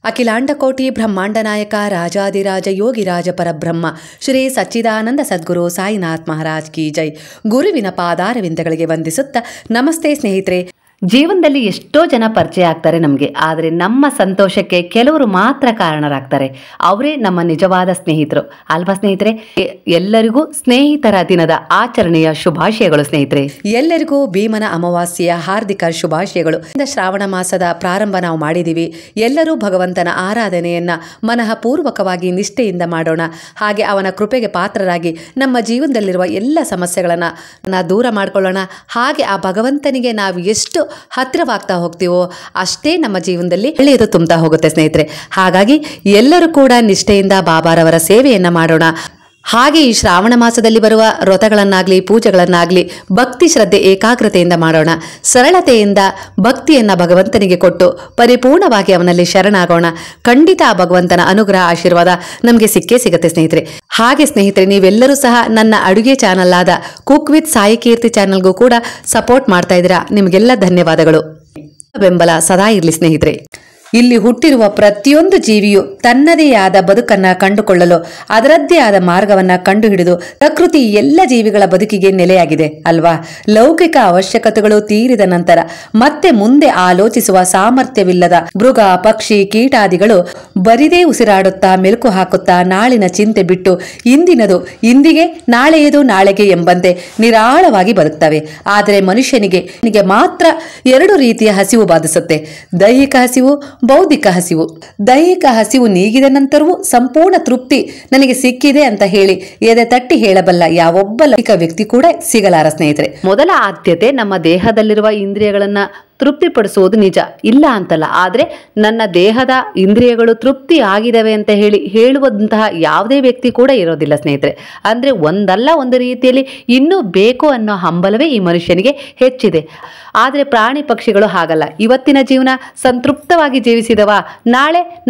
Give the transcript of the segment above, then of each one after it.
ಅಖಿಲಾಂಡಕೋಟಿ ಬ್ರಹ್ಮಾಂಡ ನಾಯಕ ರಾಜಾದಿರಾಜ ಯೋಗಿರಾಜ ಪರಬ್ರಹ್ಮ ಶ್ರೀ ಸಚ್ಚಿದಾನಂದ ಸದ್ಗುರು ಸಾಯಿನಾಥ್ ಮಹಾರಾಜ್ ಕಿ ಜೈ. ಗುರುವಿನ ಪಾದಾರವಿಂದಗಳಿಗೆ ವಂದಿಸುತ್ತಾ ನಮಸ್ತೆ ಸ್ನೇಹಿತರೆ. ಜೀವನದಲ್ಲಿ ಎಷ್ಟೋ ಜನ ಪರಿಚಯ ಆಗ್ತಾರೆ ನಮಗೆ, ಆದರೆ ನಮ್ಮ ಸಂತೋಷಕ್ಕೆ ಕೆಲವರು ಮಾತ್ರ ಕಾರಣರಾಗ್ತಾರೆ. ಅವರೇ ನಮ್ಮ ನಿಜವಾದ ಸ್ನೇಹಿತರು ಅಲ್ವಾ ಸ್ನೇಹಿತರೆ? ಎಲ್ಲರಿಗೂ ಸ್ನೇಹಿತರ ದಿನದ ಆಚರಣೆಯ ಶುಭಾಶಯಗಳು ಸ್ನೇಹಿತರೆ. ಎಲ್ಲರಿಗೂ ಭೀಮನ ಅಮಾವಾಸ್ಯೆಯ ಹಾರ್ದಿಕ ಶುಭಾಶಯಗಳು. ಶ್ರಾವಣ ಮಾಸದ ಪ್ರಾರಂಭ ನಾವು ಮಾಡಿದ್ದೀವಿ. ಎಲ್ಲರೂ ಭಗವಂತನ ಆರಾಧನೆಯನ್ನ ಮನಃಪೂರ್ವಕವಾಗಿ ನಿಷ್ಠೆಯಿಂದ ಮಾಡೋಣ. ಹಾಗೆ ಅವನ ಕೃಪೆಗೆ ಪಾತ್ರರಾಗಿ ನಮ್ಮ ಜೀವನದಲ್ಲಿರುವ ಎಲ್ಲ ಸಮಸ್ಯೆಗಳನ್ನು ದೂರ ಮಾಡ್ಕೊಳ್ಳೋಣ. ಹಾಗೆ ಆ ಭಗವಂತನಿಗೆ ನಾವು ಎಷ್ಟು ಹತ್ತಿರವಾಗ್ತಾ ಹೋಗ್ತೀವೋ ಅಷ್ಟೇ ನಮ್ಮ ಜೀವನದಲ್ಲಿ ಒಳ್ಳೆಯದು ತುಂಬ್ತಾ ಹೋಗುತ್ತೆ ಸ್ನೇಹಿತರೆ. ಹಾಗಾಗಿ ಎಲ್ಲರೂ ಕೂಡ ನಿಷ್ಠೆಯಿಂದ ಬಾಬಾರವರ ಸೇವೆಯನ್ನ ಮಾಡೋಣ. ಹಾಗೆ ಈ ಶ್ರಾವಣ ಮಾಸದಲ್ಲಿ ಬರುವ ವ್ರತಗಳನ್ನಾಗಲಿ ಪೂಜೆಗಳನ್ನಾಗಲಿ ಭಕ್ತಿ ಶ್ರದ್ಧೆ ಏಕಾಗ್ರತೆಯಿಂದ ಮಾಡೋಣ. ಸರಳತೆಯಿಂದ ಭಕ್ತಿಯನ್ನ ಭಗವಂತನಿಗೆ ಕೊಟ್ಟು ಪರಿಪೂರ್ಣವಾಗಿ ಅವನಲ್ಲಿ ಶರಣಾಗೋಣ. ಖಂಡಿತ ಆ ಭಗವಂತನ ಅನುಗ್ರಹ ಆಶೀರ್ವಾದ ನಮಗೆ ಸಿಕ್ಕೇ ಸಿಗುತ್ತೆ ಸ್ನೇಹಿತರೆ. ಹಾಗೆ ಸ್ನೇಹಿತರೆ, ನೀವೆಲ್ಲರೂ ಸಹ ನನ್ನ ಅಡುಗೆ ಚಾನಲ್ ಆದ ಕುಕ್ ವಿತ್ ಸಾಯಿ ಕೀರ್ತಿ ಚಾನಲ್ಗೂ ಕೂಡ ಸಪೋರ್ಟ್ ಮಾಡ್ತಾ ಇದ್ದೀರಾ. ನಿಮಗೆಲ್ಲ ಧನ್ಯವಾದಗಳು. ಬೆಂಬಲ ಸದಾ ಇರಲಿ ಸ್ನೇಹಿತರೆ. ಇಲ್ಲಿ ಹುಟ್ಟಿರುವ ಪ್ರತಿಯೊಂದು ಜೀವಿಯು ತನ್ನದೇ ಆದ ಬದುಕನ್ನ ಕಂಡುಕೊಳ್ಳಲು ಅದರದ್ದೇ ಆದ ಮಾರ್ಗವನ್ನ ಕಂಡುಹಿಡಿದು ಪ್ರಕೃತಿ ಎಲ್ಲ ಜೀವಿಗಳ ಬದುಕಿಗೆ ನೆಲೆಯಾಗಿದೆ ಅಲ್ವಾ? ಲೌಕಿಕ ಅವಶ್ಯಕತೆಗಳು ತೀರಿದ ನಂತರ ಮತ್ತೆ ಮುಂದೆ ಆಲೋಚಿಸುವ ಸಾಮರ್ಥ್ಯವಿಲ್ಲದ ಮೃಗ ಪಕ್ಷಿ ಕೀಟಾದಿಗಳು ಬರಿದೇ ಉಸಿರಾಡುತ್ತಾ ಮೆಲುಕು ಹಾಕುತ್ತಾ ನಾಳಿನ ಚಿಂತೆ ಬಿಟ್ಟು ಇಂದಿನದು ಇಂದಿಗೆ ನಾಳೆಯದು ನಾಳೆಗೆ ಎಂಬಂತೆ ನಿರಾಳವಾಗಿ ಬದುಕ್ತವೆ. ಆದರೆ ಮನುಷ್ಯನಿಗೆ ಮಾತ್ರ ಎರಡು ರೀತಿಯ ಹಸಿವು ಬಾಧಿಸುತ್ತೆ. ದೈಹಿಕ ಹಸಿವು, ಬೌದ್ಧಿಕ ಹಸಿವು. ದೈಹಿಕ ಹಸಿವು ನೀಗಿದ ನಂತರವೂ ಸಂಪೂರ್ಣ ತೃಪ್ತಿ ನನಗೆ ಸಿಕ್ಕಿದೆ ಅಂತ ಹೇಳಿ ಎದೆ ತಟ್ಟಿ ಹೇಳಬಲ್ಲ ಯಾವೊಬ್ಬ ಲೌಕಿಕ ವ್ಯಕ್ತಿ ಕೂಡ ಸಿಗಲಾರ ಸ್ನೇಹಿತರೆ. ಮೊದಲ ಆದ್ಯತೆ ನಮ್ಮ ದೇಹದಲ್ಲಿರುವ ಇಂದ್ರಿಯಗಳನ್ನ ತೃಪ್ತಿಪಡಿಸುವುದು ನಿಜ, ಇಲ್ಲ ಅಂತಲ್ಲ. ಆದರೆ ನನ್ನ ದೇಹದ ಇಂದ್ರಿಯಗಳು ತೃಪ್ತಿ ಆಗಿದವೆ ಅಂತ ಹೇಳುವಂತಹ ಯಾವುದೇ ವ್ಯಕ್ತಿ ಕೂಡ ಇರೋದಿಲ್ಲ ಸ್ನೇಹಿತರೆ. ಅಂದರೆ ಒಂದಲ್ಲ ಒಂದು ರೀತಿಯಲ್ಲಿ ಇನ್ನೂ ಬೇಕು ಅನ್ನೋ ಹಂಬಲವೇ ಈ ಮನುಷ್ಯನಿಗೆ ಹೆಚ್ಚಿದೆ. ಆದರೆ ಪ್ರಾಣಿ ಪಕ್ಷಿಗಳು ಹಾಗಲ್ಲ. ಇವತ್ತಿನ ಜೀವನ ಸಂತೃಪ್ತವಾಗಿ ಜೀವಿಸಿದವ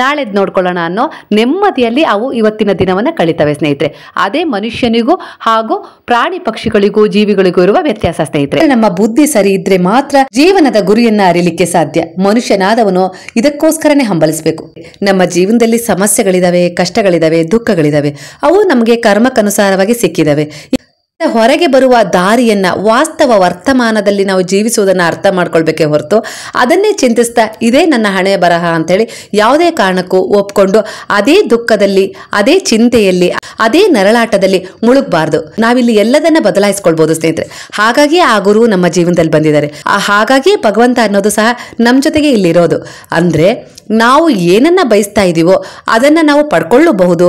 ನಾಳೆದ್ ನೋಡ್ಕೊಳ್ಳೋಣ ಅನ್ನೋ ನೆಮ್ಮದಿಯಲ್ಲಿ ಅವು ಇವತ್ತಿನ ದಿನವನ್ನು ಕಳೀತವೆ ಸ್ನೇಹಿತರೆ. ಅದೇ ಮನುಷ್ಯನಿಗೂ ಹಾಗೂ ಪ್ರಾಣಿ ಪಕ್ಷಿಗಳಿಗೂ ಜೀವಿಗಳಿಗೂ ಇರುವ ವ್ಯತ್ಯಾಸ ಸ್ನೇಹಿತರೆ. ನಮ್ಮ ಬುದ್ಧಿ ಸರಿ ಇದ್ರೆ ಮಾತ್ರ ಜೀವನದ ಗುರಿಯನ್ನ ಅರಿಲಿಕ್ಕೆ ಸಾಧ್ಯ. ಮನುಷ್ಯನಾದವನು ಇದಕ್ಕೋಸ್ಕರನೇ ಹಂಬಲಿಸಬೇಕು. ನಮ್ಮ ಜೀವನದಲ್ಲಿ ಸಮಸ್ಯೆಗಳಿದಾವೆ, ಕಷ್ಟಗಳಿದಾವೆ, ದುಃಖಗಳಿದಾವೆ. ಅವು ನಮಗೆ ಕರ್ಮಕ್ಕನುಸಾರವಾಗಿ ಸಿಕ್ಕಿದಾವೆ. ಹೊರಗೆ ಬರುವ ದಾರಿಯನ್ನ ವಾಸ್ತವ ವರ್ತಮಾನದಲ್ಲಿ ನಾವು ಜೀವಿಸುವುದನ್ನ ಅರ್ಥ ಮಾಡ್ಕೊಳ್ಬೇಕೇ ಹೊರತು ಅದನ್ನೇ ಚಿಂತಿಸ್ತಾ ಇದೇ ನನ್ನ ಹಣೆ ಬರಹ ಅಂತೇಳಿ ಯಾವುದೇ ಕಾರಣಕ್ಕೂ ಒಪ್ಕೊಂಡು ಅದೇ ದುಃಖದಲ್ಲಿ, ಅದೇ ಚಿಂತೆಯಲ್ಲಿ, ಅದೇ ನರಳಾಟದಲ್ಲಿ ಮುಳುಗಬಾರ್ದು. ನಾವಿಲ್ಲಿ ಎಲ್ಲದನ್ನ ಬದಲಾಯಿಸ್ಕೊಳ್ಬಹುದು ಸ್ನೇಹಿತರೆ. ಹಾಗಾಗಿ ಆ ಗುರು ನಮ್ಮ ಜೀವನದಲ್ಲಿ ಬಂದಿದ್ದಾರೆ. ಹಾಗಾಗಿ ಭಗವಂತ ಅನ್ನೋದು ಸಹ ನಮ್ಮ ಜೊತೆಗೆ ಇಲ್ಲಿರೋದು. ಅಂದ್ರೆ ನಾವು ಏನನ್ನ ಬಯಸ್ತಾ ಇದೀವೋ ಅದನ್ನ ನಾವು ಪಡ್ಕೊಳ್ಳಬಹುದು.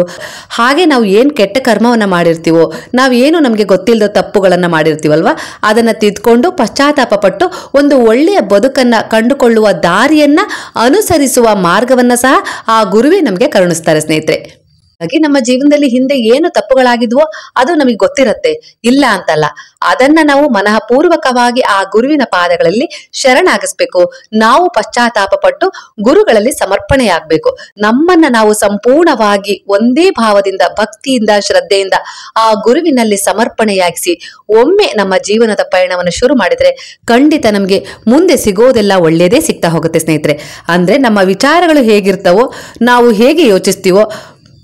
ಹಾಗೆ ನಾವು ಏನ್ ಕೆಟ್ಟ ಕರ್ಮವನ್ನ ಮಾಡಿರ್ತೀವೋ, ನಾವೇನು ನಮಗೆ ಗೊತ್ತಿಲ್ಲದ ತಪ್ಪುಗಳನ್ನ ಮಾಡಿರ್ತೀವಲ್ವಾ, ಅದನ್ನ ತಿದ್ಕೊಂಡು ಪಶ್ಚಾತ್ತಾಪ ಪಟ್ಟು ಒಂದು ಒಳ್ಳೆಯ ಬದುಕನ್ನ ಕಂಡುಕೊಳ್ಳುವ ದಾರಿಯನ್ನ ಅನುಸರಿಸುವ ಮಾರ್ಗವನ್ನ ಸಹ ಆ ಗುರುವೇ ನಮಗೆ ಕರುಣಿಸ್ತಾರೆ ಸ್ನೇಹಿತರೆ. ಹಾಗೆ ನಮ್ಮ ಜೀವನದಲ್ಲಿ ಹಿಂದೆ ಏನು ತಪ್ಪುಗಳಾಗಿದ್ವೋ ಅದು ನಮಗೆ ಗೊತ್ತಿರತ್ತೆ, ಇಲ್ಲ ಅಂತಲ್ಲ. ಅದನ್ನ ನಾವು ಮನಃಪೂರ್ವಕವಾಗಿ ಆ ಗುರುವಿನ ಪಾದಗಳಲ್ಲಿ ಶರಣಾಗಿಸ್ಬೇಕು. ನಾವು ಪಶ್ಚಾತ್ತಾಪ ಪಟ್ಟು ಗುರುಗಳಲ್ಲಿ ಸಮರ್ಪಣೆಯಾಗಬೇಕು. ನಮ್ಮನ್ನ ನಾವು ಸಂಪೂರ್ಣವಾಗಿ ಒಂದೇ ಭಾವದಿಂದ, ಭಕ್ತಿಯಿಂದ, ಶ್ರದ್ಧೆಯಿಂದ ಆ ಗುರುವಿನಲ್ಲಿ ಸಮರ್ಪಣೆಯಾಗಿಸಿ ಒಮ್ಮೆ ನಮ್ಮ ಜೀವನದ ಪಯಣವನ್ನು ಶುರು ಮಾಡಿದ್ರೆ ಖಂಡಿತ ನಮಗೆ ಮುಂದೆ ಸಿಗೋದೆಲ್ಲ ಒಳ್ಳೆಯದೇ ಸಿಗ್ತಾ ಹೋಗುತ್ತೆ ಸ್ನೇಹಿತರೆ. ಅಂದ್ರೆ ನಮ್ಮ ವಿಚಾರಗಳು ಹೇಗಿರ್ತವೋ, ನಾವು ಹೇಗೆ ಯೋಚಿಸ್ತೀವೋ,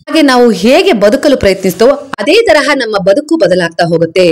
ಹಾಗೆ ನಾವು ಹೇಗೆ ಬದುಕಲು ಪ್ರಯತ್ನಿಸ್ತೇವೋ ಅದೇ ತರಹ ನಮ್ಮ ಬದುಕು ಬದಲಾಗ್ತಾ ಹೋಗುತ್ತೆ.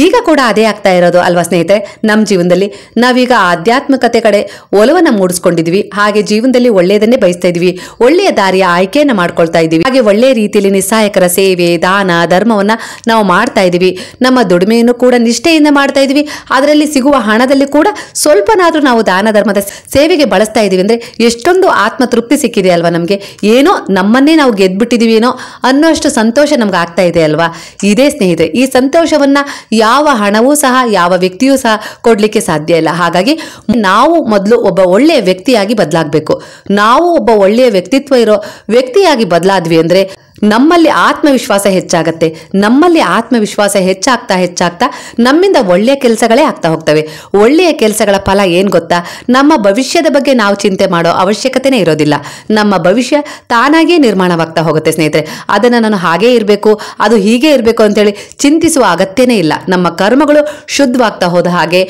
ಈಗ ಕೂಡ ಅದೇ ಆಗ್ತಾ ಇರೋದು ಅಲ್ವಾ ಸ್ನೇಹಿತರೆ? ನಮ್ಮ ಜೀವನದಲ್ಲಿ ನಾವೀಗ ಆಧ್ಯಾತ್ಮಿಕತೆ ಕಡೆ ಒಲವನ್ನ ಮೂಡಿಸ್ಕೊಂಡಿದ್ವಿ. ಹಾಗೆ ಜೀವನದಲ್ಲಿ ಒಳ್ಳೆಯದನ್ನೇ ಬಯಸ್ತಾ ಇದೀವಿ, ಒಳ್ಳೆಯ ದಾರಿಯ ಆಯ್ಕೆಯನ್ನ ಮಾಡ್ಕೊಳ್ತಾ ಇದೀವಿ. ಹಾಗೆ ಒಳ್ಳೆಯ ರೀತಿಯಲ್ಲಿ ನಿಸ್ಸಹಾಯಕರ ಸೇವೆ, ದಾನ, ಧರ್ಮವನ್ನ ನಾವು ಮಾಡ್ತಾ ಇದೀವಿ. ನಮ್ಮ ದುಡಿಮೆಯನ್ನು ಕೂಡ ನಿಷ್ಠೆಯಿಂದ ಮಾಡ್ತಾ ಇದೀವಿ. ಅದರಲ್ಲಿ ಸಿಗುವ ಹಣದಲ್ಲಿ ಕೂಡ ಸ್ವಲ್ಪನಾದ್ರೂ ನಾವು ದಾನ ಧರ್ಮದ ಸೇವೆಗೆ ಬಳಸ್ತಾ ಇದೀವಿ. ಅಂದ್ರೆ ಎಷ್ಟೊಂದು ಆತ್ಮ ತೃಪ್ತಿ ಸಿಕ್ಕಿದೆ ಅಲ್ವಾ ನಮ್ಗೆ. ಏನೋ ನಮ್ಮನ್ನೇ ನಾವು ಗೆದ್ಬಿಟ್ಟಿದೀವಿ ಏನೋ ಅನ್ನೋಷ್ಟು ಸಂತೋಷ ನಮ್ಗೆ ಆಗ್ತಾ ಇದೆ ಅಲ್ವಾ? ಇದೇ ಸ್ನೇಹಿತರೆ, ಈ ಸಂತೋಷವನ್ನ ಯಾವ ಹಣವೂ ಸಹ, ಯಾವ ವ್ಯಕ್ತಿಯೂ ಸಹ ಕೊಡ್ಲಿಕ್ಕೆ ಸಾಧ್ಯ ಇಲ್ಲ. ಹಾಗಾಗಿ ನಾವು ಮೊದಲು ಒಬ್ಬ ಒಳ್ಳೆಯ ವ್ಯಕ್ತಿಯಾಗಿ ಬದಲಾಗಬೇಕು. ನಾವು ಒಬ್ಬ ಒಳ್ಳೆಯ ವ್ಯಕ್ತಿತ್ವ ಇರೋ ವ್ಯಕ್ತಿಯಾಗಿ ಬದಲಾದ್ವಿ ಅಂದ್ರೆ ನಮ್ಮಲ್ಲಿ ಆತ್ಮವಿಶ್ವಾಸ ಹೆಚ್ಚಾಗತ್ತೆ. ನಮ್ಮಲ್ಲಿ ಆತ್ಮವಿಶ್ವಾಸ ಹೆಚ್ಚಾಗ್ತಾ ನಮ್ಮಿಂದ ಒಳ್ಳೆಯ ಕೆಲಸಗಳೇ ಆಗ್ತಾ ಹೋಗ್ತವೆ. ಒಳ್ಳೆಯ ಕೆಲಸಗಳ ಫಲ ಏನ್ ಗೊತ್ತಾ? ನಮ್ಮ ಭವಿಷ್ಯದ ಬಗ್ಗೆ ನಾವು ಚಿಂತೆ ಮಾಡೋ ಅವಶ್ಯಕತೆನೇ ಇರೋದಿಲ್ಲ. ನಮ್ಮ ಭವಿಷ್ಯ ತಾನಾಗಿಯೇ ನಿರ್ಮಾಣವಾಗ್ತಾ ಹೋಗುತ್ತೆ ಸ್ನೇಹಿತರೆ. ಅದನ್ನು ನಾನು ಹಾಗೇ ಇರಬೇಕು, ಅದು ಹೀಗೆ ಇರಬೇಕು ಅಂತೇಳಿ ಚಿಂತಿಸುವ ಅಗತ್ಯನೇ ಇಲ್ಲ. ನಮ್ಮ ಕರ್ಮಗಳು ಶುದ್ಧವಾಗ್ತಾ ಹೋದ ಹಾಗೆ,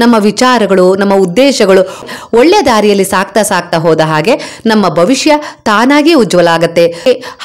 ನಮ್ಮ ವಿಚಾರಗಳು, ನಮ್ಮ ಉದ್ದೇಶಗಳು ಒಳ್ಳೆಯ ದಾರಿಯಲ್ಲಿ ಸಾಕ್ತಾ ಹೋದ ಹಾಗೆ ನಮ್ಮ ಭವಿಷ್ಯ ತಾನಾಗಿಯೇ ಉಜ್ವಲ ಆಗತ್ತೆ.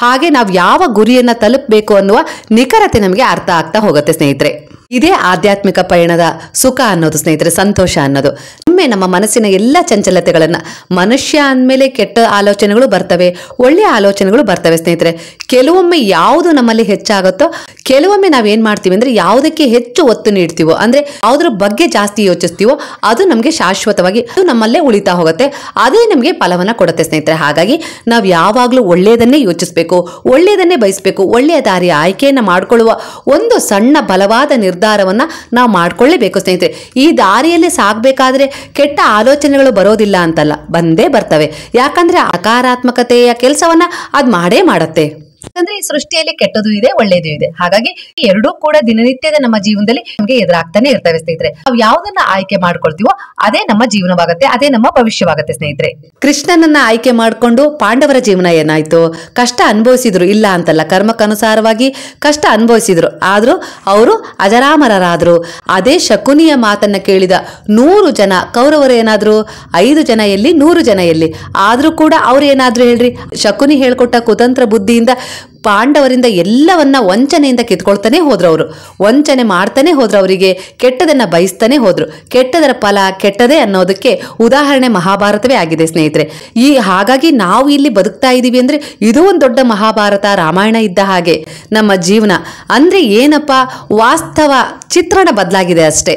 ಹಾಗೆ ನಾವು ಯಾವ ಗುರಿಯನ್ನ ತಲುಪಬೇಕು ಅನ್ನುವ ನಿಖರತೆ ನಮಗೆ ಅರ್ಥ ಆಗ್ತಾ ಹೋಗುತ್ತೆ ಸ್ನೇಹಿತರೆ. ಇದೇ ಆಧ್ಯಾತ್ಮಿಕ ಪಯಣದ ಸುಖ ಅನ್ನೋದು ಸ್ನೇಹಿತರೆ, ಸಂತೋಷ ಅನ್ನೋದು. ಒಮ್ಮೆ ನಮ್ಮ ಮನಸ್ಸಿನ ಎಲ್ಲ ಚಂಚಲತೆಗಳನ್ನ, ಮನುಷ್ಯ ಅಂದಮೇಲೆ ಕೆಟ್ಟ ಆಲೋಚನೆಗಳು ಬರ್ತವೆ, ಒಳ್ಳೆಯ ಆಲೋಚನೆಗಳು ಬರ್ತವೆ ಸ್ನೇಹಿತರೆ. ಕೆಲವೊಮ್ಮೆ ಯಾವುದು ನಮ್ಮಲ್ಲಿ ಹೆಚ್ಚಾಗುತ್ತೋ, ಕೆಲವೊಮ್ಮೆ ನಾವೇನ್ ಮಾಡ್ತೀವಿ ಅಂದ್ರೆ ಯಾವುದಕ್ಕೆ ಹೆಚ್ಚು ಒತ್ತು ನೀಡ್ತೀವೋ, ಅಂದ್ರೆ ಯಾವುದ್ರ ಬಗ್ಗೆ ಜಾಸ್ತಿ ಯೋಚಿಸ್ತೀವೋ ಅದು ನಮಗೆ ಶಾಶ್ವತವಾಗಿ ಅದು ನಮ್ಮಲ್ಲೇ ಉಳಿತಾ ಹೋಗುತ್ತೆ. ಅದೇ ನಮಗೆ ಫಲವನ್ನ ಕೊಡುತ್ತೆ ಸ್ನೇಹಿತರೆ. ಹಾಗಾಗಿ ನಾವು ಯಾವಾಗ್ಲೂ ಒಳ್ಳೆಯದನ್ನೇ ಯೋಚಿಸ್ಬೇಕು, ಒಳ್ಳೆಯದನ್ನೇ ಬಯಸ್ಬೇಕು. ಒಳ್ಳೆಯ ದಾರಿಯ ಆಯ್ಕೆಯನ್ನ ಮಾಡ್ಕೊಳ್ಳುವ ಒಂದು ಸಣ್ಣ ಬಲವಾದ ನಿರ್ಧಾರವನ್ನ ನಾವು ಮಾಡ್ಕೊಳ್ಳೇಬೇಕು ಸ್ನೇಹಿತರೆ. ಈ ದಾರಿಯಲ್ಲಿ ಸಾಗಬೇಕಾದ್ರೆ ಕೆಟ್ಟ ಆಲೋಚನೆಗಳು ಬರೋದಿಲ್ಲ ಅಂತಲ್ಲ, ಬಂದೇ ಬರ್ತವೆ. ಯಾಕಂದ್ರೆ ಸಕಾರಾತ್ಮಕತೆಯ ಕೆಲಸವನ್ನ ಅದ್ ಮಾಡೇ ಮಾಡತ್ತೆ. ಯಾಕಂದ್ರೆ ಈ ಸೃಷ್ಟಿಯಲ್ಲಿ ಕೆಟ್ಟದು ಇದೆ, ಒಳ್ಳೇದು ಇದೆ. ಹಾಗಾಗಿ ಈ ಎರಡೂ ಕೂಡ ದಿನನಿತ್ಯದ ನಮ್ಮ ಜೀವನದಲ್ಲಿ ನಮಗೆ ಎದುರಾಗ್ತಾನೆ ಇರ್ತವೆ ಸ್ನೇಹಿತರೆ. ನಾವು ಯಾವ್ದನ್ನ ಆಯ್ಕೆ ಮಾಡ್ಕೊಳ್ತೀವೋ ಅದೇ ನಮ್ಮ ಜೀವನವಾಗತ್ತೆ, ಅದೇ ನಮ್ಮ ಭವಿಷ್ಯವಾಗತ್ತೆ ಸ್ನೇಹಿತರೆ. ಕೃಷ್ಣನನ್ನ ಆಯ್ಕೆ ಮಾಡ್ಕೊಂಡು ಪಾಂಡವರ ಜೀವನ ಏನಾಯ್ತು? ಕಷ್ಟ ಅನುಭವಿಸಿದ್ರು, ಇಲ್ಲ ಅಂತಲ್ಲ, ಕರ್ಮಕ್ಕನುಸಾರವಾಗಿ ಕಷ್ಟ ಅನುಭವಿಸಿದ್ರು. ಆದ್ರೂ ಅವರು ಅಜರಾಮರರಾದ್ರು. ಅದೇ ಶಕುನಿಯ ಮಾತನ್ನ ಕೇಳಿದ 100 ಜನ ಕೌರವರು ಏನಾದ್ರು 5 ಜನ ಎಲ್ಲಿ, 100 ಜನ ಎಲ್ಲಿ? ಆದ್ರೂ ಕೂಡ ಅವ್ರು ಏನಾದ್ರು ಹೇಳ್ರಿ, ಶಕುನಿ ಹೇಳ್ಕೊಟ್ಟ ಕುತಂತ್ರ ಬುದ್ಧಿಯಿಂದ ಪಾಂಡವರಿಂದ ಎಲ್ಲವನ್ನ ವಂಚನೆಯಿಂದ ಕಿತ್ಕೊಳ್ತಾನೆ ಹೋದ್ರು. ಅವರು ವಂಚನೆ ಮಾಡ್ತಾನೆ ಹೋದ್ರು, ಅವರಿಗೆ ಕೆಟ್ಟದನ್ನ ಬಯಸ್ತಾನೆ ಹೋದ್ರು. ಕೆಟ್ಟದರ ಫಲ ಕೆಟ್ಟದೇ ಅನ್ನೋದಕ್ಕೆ ಉದಾಹರಣೆ ಮಹಾಭಾರತವೇ ಆಗಿದೆ ಸ್ನೇಹಿತರೆ. ಹಾಗಾಗಿ ನಾವು ಇಲ್ಲಿ ಬದುಕ್ತಾ ಇದೀವಿ ಅಂದ್ರೆ ಇದು ಒಂದು ದೊಡ್ಡ ಮಹಾಭಾರತ, ರಾಮಾಯಣ ಇದ್ದ ಹಾಗೆ ನಮ್ಮ ಜೀವನ. ಅಂದ್ರೆ ಏನಪ್ಪ, ವಾಸ್ತವ ಚಿತ್ರಣ ಬದಲಾಗಿದೆ ಅಷ್ಟೇ.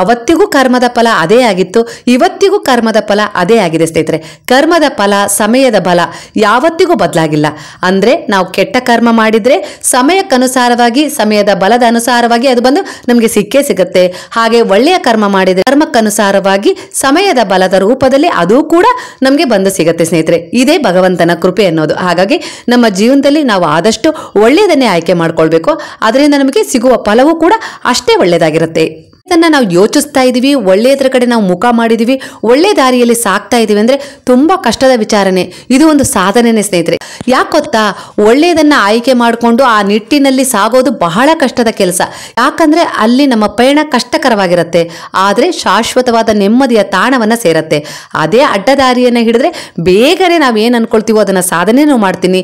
ಅವತ್ತಿಗೂ ಕರ್ಮದ ಫಲ ಅದೇ ಆಗಿತ್ತು, ಇವತ್ತಿಗೂ ಕರ್ಮದ ಫಲ ಅದೇ ಆಗಿದೆ ಸ್ನೇಹಿತರೆ. ಕರ್ಮದ ಫಲ, ಸಮಯದ ಬಲ ಯಾವತ್ತಿಗೂ ಬದಲಾಗಿಲ್ಲ. ಅಂದ್ರೆ ನಾವು ಕೆಟ್ಟ ಕರ್ಮ ಮಾಡಿದ್ರೆ ಸಮಯಕ್ಕನುಸಾರವಾಗಿ, ಸಮಯದ ಬಲದ ಅನುಸಾರವಾಗಿ ಅದು ಬಂದು ನಮಗೆ ಸಿಕ್ಕೇ ಸಿಗುತ್ತೆ. ಹಾಗೆ ಒಳ್ಳೆಯ ಕರ್ಮ ಮಾಡಿದ್ರೆ ಕರ್ಮಕ್ಕನುಸಾರವಾಗಿ ಸಮಯದ ಬಲದ ರೂಪದಲ್ಲಿ ಅದು ಕೂಡ ನಮಗೆ ಬಂದು ಸಿಗುತ್ತೆ ಸ್ನೇಹಿತರೆ. ಇದೇ ಭಗವಂತನ ಕೃಪೆ ಅನ್ನೋದು. ಹಾಗಾಗಿ ನಮ್ಮ ಜೀವನದಲ್ಲಿ ನಾವು ಆದಷ್ಟು ಒಳ್ಳೆಯದನ್ನೇ ಆಯ್ಕೆ ಮಾಡ್ಕೊಳ್ಬೇಕು. ಅದರಿಂದ ನಮಗೆ ಸಿಗುವ ಫಲವೂ ಕೂಡ ಅಷ್ಟೇ ಒಳ್ಳೆಯದಾಗಿರುತ್ತೆ. ಇದನ್ನ ನಾವು ಯೋಚಿಸ್ತಾ ಇದೀವಿ, ಒಳ್ಳೆಯದ್ರ ಕಡೆ ನಾವು ಮುಖ ಮಾಡಿದೀವಿ, ಒಳ್ಳೆ ದಾರಿಯಲ್ಲಿ ಸಾಕ್ತಾ ಇದೀವಿ ಅಂದ್ರೆ ತುಂಬಾ ಕಷ್ಟದ ವಿಚಾರನೆ. ಇದು ಒಂದು ಸಾಧನೆನೇ ಸ್ನೇಹಿತರೆ. ಯಾಕೊತ್ತಾ, ಒಳ್ಳೆಯದನ್ನ ಆಯ್ಕೆ ಮಾಡಿಕೊಂಡು ಆ ನಿಟ್ಟಿನಲ್ಲಿ ಸಾಗೋದು ಬಹಳ ಕಷ್ಟದ ಕೆಲಸ. ಯಾಕಂದ್ರೆ ಅಲ್ಲಿ ನಮ್ಮ ಪಯಣ ಕಷ್ಟಕರವಾಗಿರುತ್ತೆ, ಆದ್ರೆ ಶಾಶ್ವತವಾದ ನೆಮ್ಮದಿಯ ತಾಣವನ್ನ ಸೇರತ್ತೆ. ಅದೇ ಅಡ್ಡದಾರಿಯನ್ನ ಹಿಡಿದ್ರೆ ಬೇಗನೆ ನಾವ್ ಏನ್ ಅನ್ಕೊಳ್ತೀವೋ ಅದನ್ನ ಸಾಧನೆನೂ ಮಾಡ್ತೀನಿ,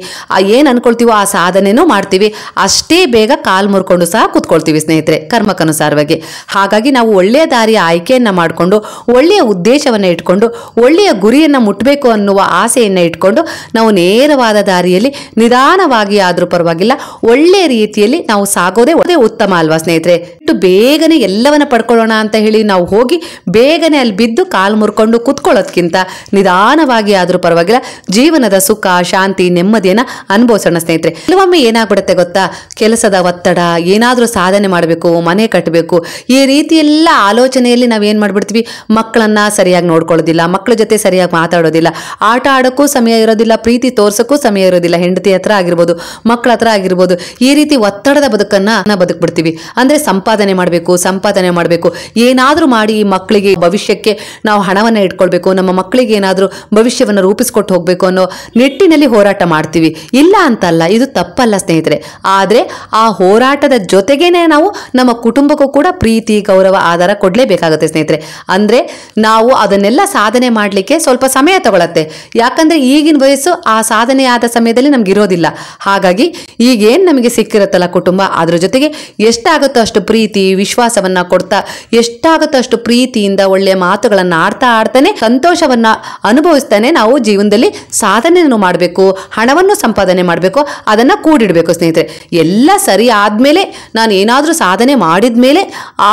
ಏನ್ ಅನ್ಕೊಳ್ತೀವೋ ಆ ಸಾಧನೆನೂ ಮಾಡ್ತೀವಿ. ಅಷ್ಟೇ ಬೇಗ ಕಾಲ್ ಮುರ್ಕೊಂಡು ಸಹ ಕೂತ್ಕೊಳ್ತೀವಿ ಸ್ನೇಹಿತರೆ, ಕರ್ಮಕ್ಕನುಸಾರವಾಗಿ. ಹಾಗಾಗಿ ನಾವು ಒಳ್ಳೆಯ ದಾರಿಯ ಆಯ್ಕೆಯನ್ನ ಮಾಡಿಕೊಂಡು, ಒಳ್ಳೆಯ ಉದ್ದೇಶವನ್ನ ಇಟ್ಕೊಂಡು, ಒಳ್ಳೆಯ ಗುರಿಯನ್ನ ಮುಟ್ಟಬೇಕು ಅನ್ನುವ ಆಸೆಯನ್ನ ಇಟ್ಕೊಂಡು ನಾವು ನೇರವಾದ ದಾರಿಯಲ್ಲಿ ನಿಧಾನವಾಗಿ ಆದ್ರೂ ಪರವಾಗಿಲ್ಲ ಒಳ್ಳೆಯ ರೀತಿಯಲ್ಲಿ ನಾವು ಸಾಗೋದೇ ಉತ್ತಮ ಅಲ್ವಾ ಸ್ನೇಹಿತರೆ. ಬೇಗನೆ ಎಲ್ಲವನ್ನ ಪಡ್ಕೊಳ್ಳೋಣ ಅಂತ ಹೇಳಿ ನಾವು ಹೋಗಿ ಬೇಗನೆ ಅಲ್ಲಿ ಬಿದ್ದು ಕಾಲು ಮುರ್ಕೊಂಡು ಕುತ್ಕೊಳ್ಳೋದ್ಕಿಂತ ನಿಧಾನವಾಗಿ ಆದ್ರೂ ಪರವಾಗಿಲ್ಲ ಜೀವನದ ಸುಖ, ಶಾಂತಿ, ನೆಮ್ಮದಿಯನ್ನ ಅನುಭವಿಸೋಣ ಸ್ನೇಹಿತರೆ. ಕೆಲವೊಮ್ಮೆ ಏನಾಗ್ಬಿಡುತ್ತೆ ಗೊತ್ತಾ, ಕೆಲಸದ ಒತ್ತಡ, ಏನಾದ್ರೂ ಸಾಧನೆ ಮಾಡಬೇಕು, ಮನೆ ಕಟ್ಟಬೇಕು, ಈ ರೀತಿ ಎಲ್ಲ ಆಲೋಚನೆಯಲ್ಲಿ ನಾವೇನ್ ಮಾಡ್ಬಿಡ್ತೀವಿ, ಮಕ್ಕಳನ್ನ ಸರಿಯಾಗಿ ನೋಡ್ಕೊಳ್ಳೋದಿಲ್ಲ, ಮಕ್ಕಳ ಜೊತೆ ಸರಿಯಾಗಿ ಮಾತಾಡೋದಿಲ್ಲ, ಆಟ ಆಡೋಕ್ಕೂ ಸಮಯ ಇರೋದಿಲ್ಲ, ಪ್ರೀತಿ ತೋರ್ಸಕ್ಕೂ ಸಮಯ ಇರೋದಿಲ್ಲ, ಹೆಂಡತಿ ಹತ್ರ ಆಗಿರ್ಬೋದು, ಮಕ್ಕಳ ಹತ್ರ ಆಗಿರ್ಬೋದು. ಈ ರೀತಿ ಒತ್ತಡದ ಬದುಕನ್ನ ಬದುಕ್ಬಿಡ್ತೀವಿ. ಅಂದ್ರೆ ಸಂಪಾದನೆ ಮಾಡಬೇಕು, ಏನಾದ್ರೂ ಮಾಡಿ ಈ ಮಕ್ಕಳಿಗೆ ಭವಿಷ್ಯಕ್ಕೆ ನಾವು ಹಣವನ್ನ ಇಟ್ಕೊಳ್ಬೇಕು, ನಮ್ಮ ಮಕ್ಕಳಿಗೆ ಏನಾದ್ರೂ ಭವಿಷ್ಯವನ್ನ ರೂಪಿಸ್ಕೊಟ್ಟು ಹೋಗ್ಬೇಕು ಅನ್ನೋ ನಿಟ್ಟಿನಲ್ಲಿ ಹೋರಾಟ ಮಾಡ್ತೀವಿ. ಇಲ್ಲ ಅಂತಲ್ಲ, ಇದು ತಪ್ಪಲ್ಲ ಸ್ನೇಹಿತರೆ. ಆದ್ರೆ ಆ ಹೋರಾಟದ ಜೊತೆಗೇನೆ ನಾವು ನಮ್ಮ ಕುಟುಂಬಕ್ಕೂ ಕೂಡ ಪ್ರೀತಿ, ಗೌರವ, ಆಧಾರ ಕೊಡ್ಲೇಬೇಕಾಗುತ್ತೆ ಸ್ನೇಹಿತರೆ. ಅಂದ್ರೆ ನಾವು ಅದನ್ನೆಲ್ಲ ಸಾಧನೆ ಮಾಡ್ಲಿಕ್ಕೆ ಸ್ವಲ್ಪ ಸಮಯ ತಗೊಳತ್ತೆ. ಯಾಕಂದ್ರೆ ಈಗಿನ ವಯಸ್ಸು ಆ ಸಾಧನೆ ಆದ ಸಮಯದಲ್ಲಿ ನಮ್ಗೆ ಇರೋದಿಲ್ಲ. ಹಾಗಾಗಿ ಈಗೇನ್ ನಮಗೆ ಸಿಕ್ಕಿರುತ್ತಲ್ಲ ಕುಟುಂಬ, ಅದ್ರ ಜೊತೆಗೆ ಎಷ್ಟಾಗುತ್ತೋ ಅಷ್ಟು ಪ್ರೀತಿ, ವಿಶ್ವಾಸವನ್ನ ಕೊಡ್ತಾ, ಎಷ್ಟಾಗುತ್ತೋ ಅಷ್ಟು ಪ್ರೀತಿಯಿಂದ ಒಳ್ಳೆಯ ಮಾತುಗಳನ್ನ ಆಡ್ತಾನೆ ಸಂತೋಷವನ್ನ ಅನುಭವಿಸ್ತಾನೆ ನಾವು ಜೀವನದಲ್ಲಿ ಸಾಧನೆಯನ್ನು ಮಾಡಬೇಕು, ಹಣವನ್ನು ಸಂಪಾದನೆ ಮಾಡಬೇಕು, ಅದನ್ನ ಕೂಡಿಡ್ಬೇಕು ಸ್ನೇಹಿತರೆ. ಎಲ್ಲ ಸರಿ ಆದ್ಮೇಲೆ, ನಾನು ಏನಾದ್ರೂ ಸಾಧನೆ ಮಾಡಿದ್ಮೇಲೆ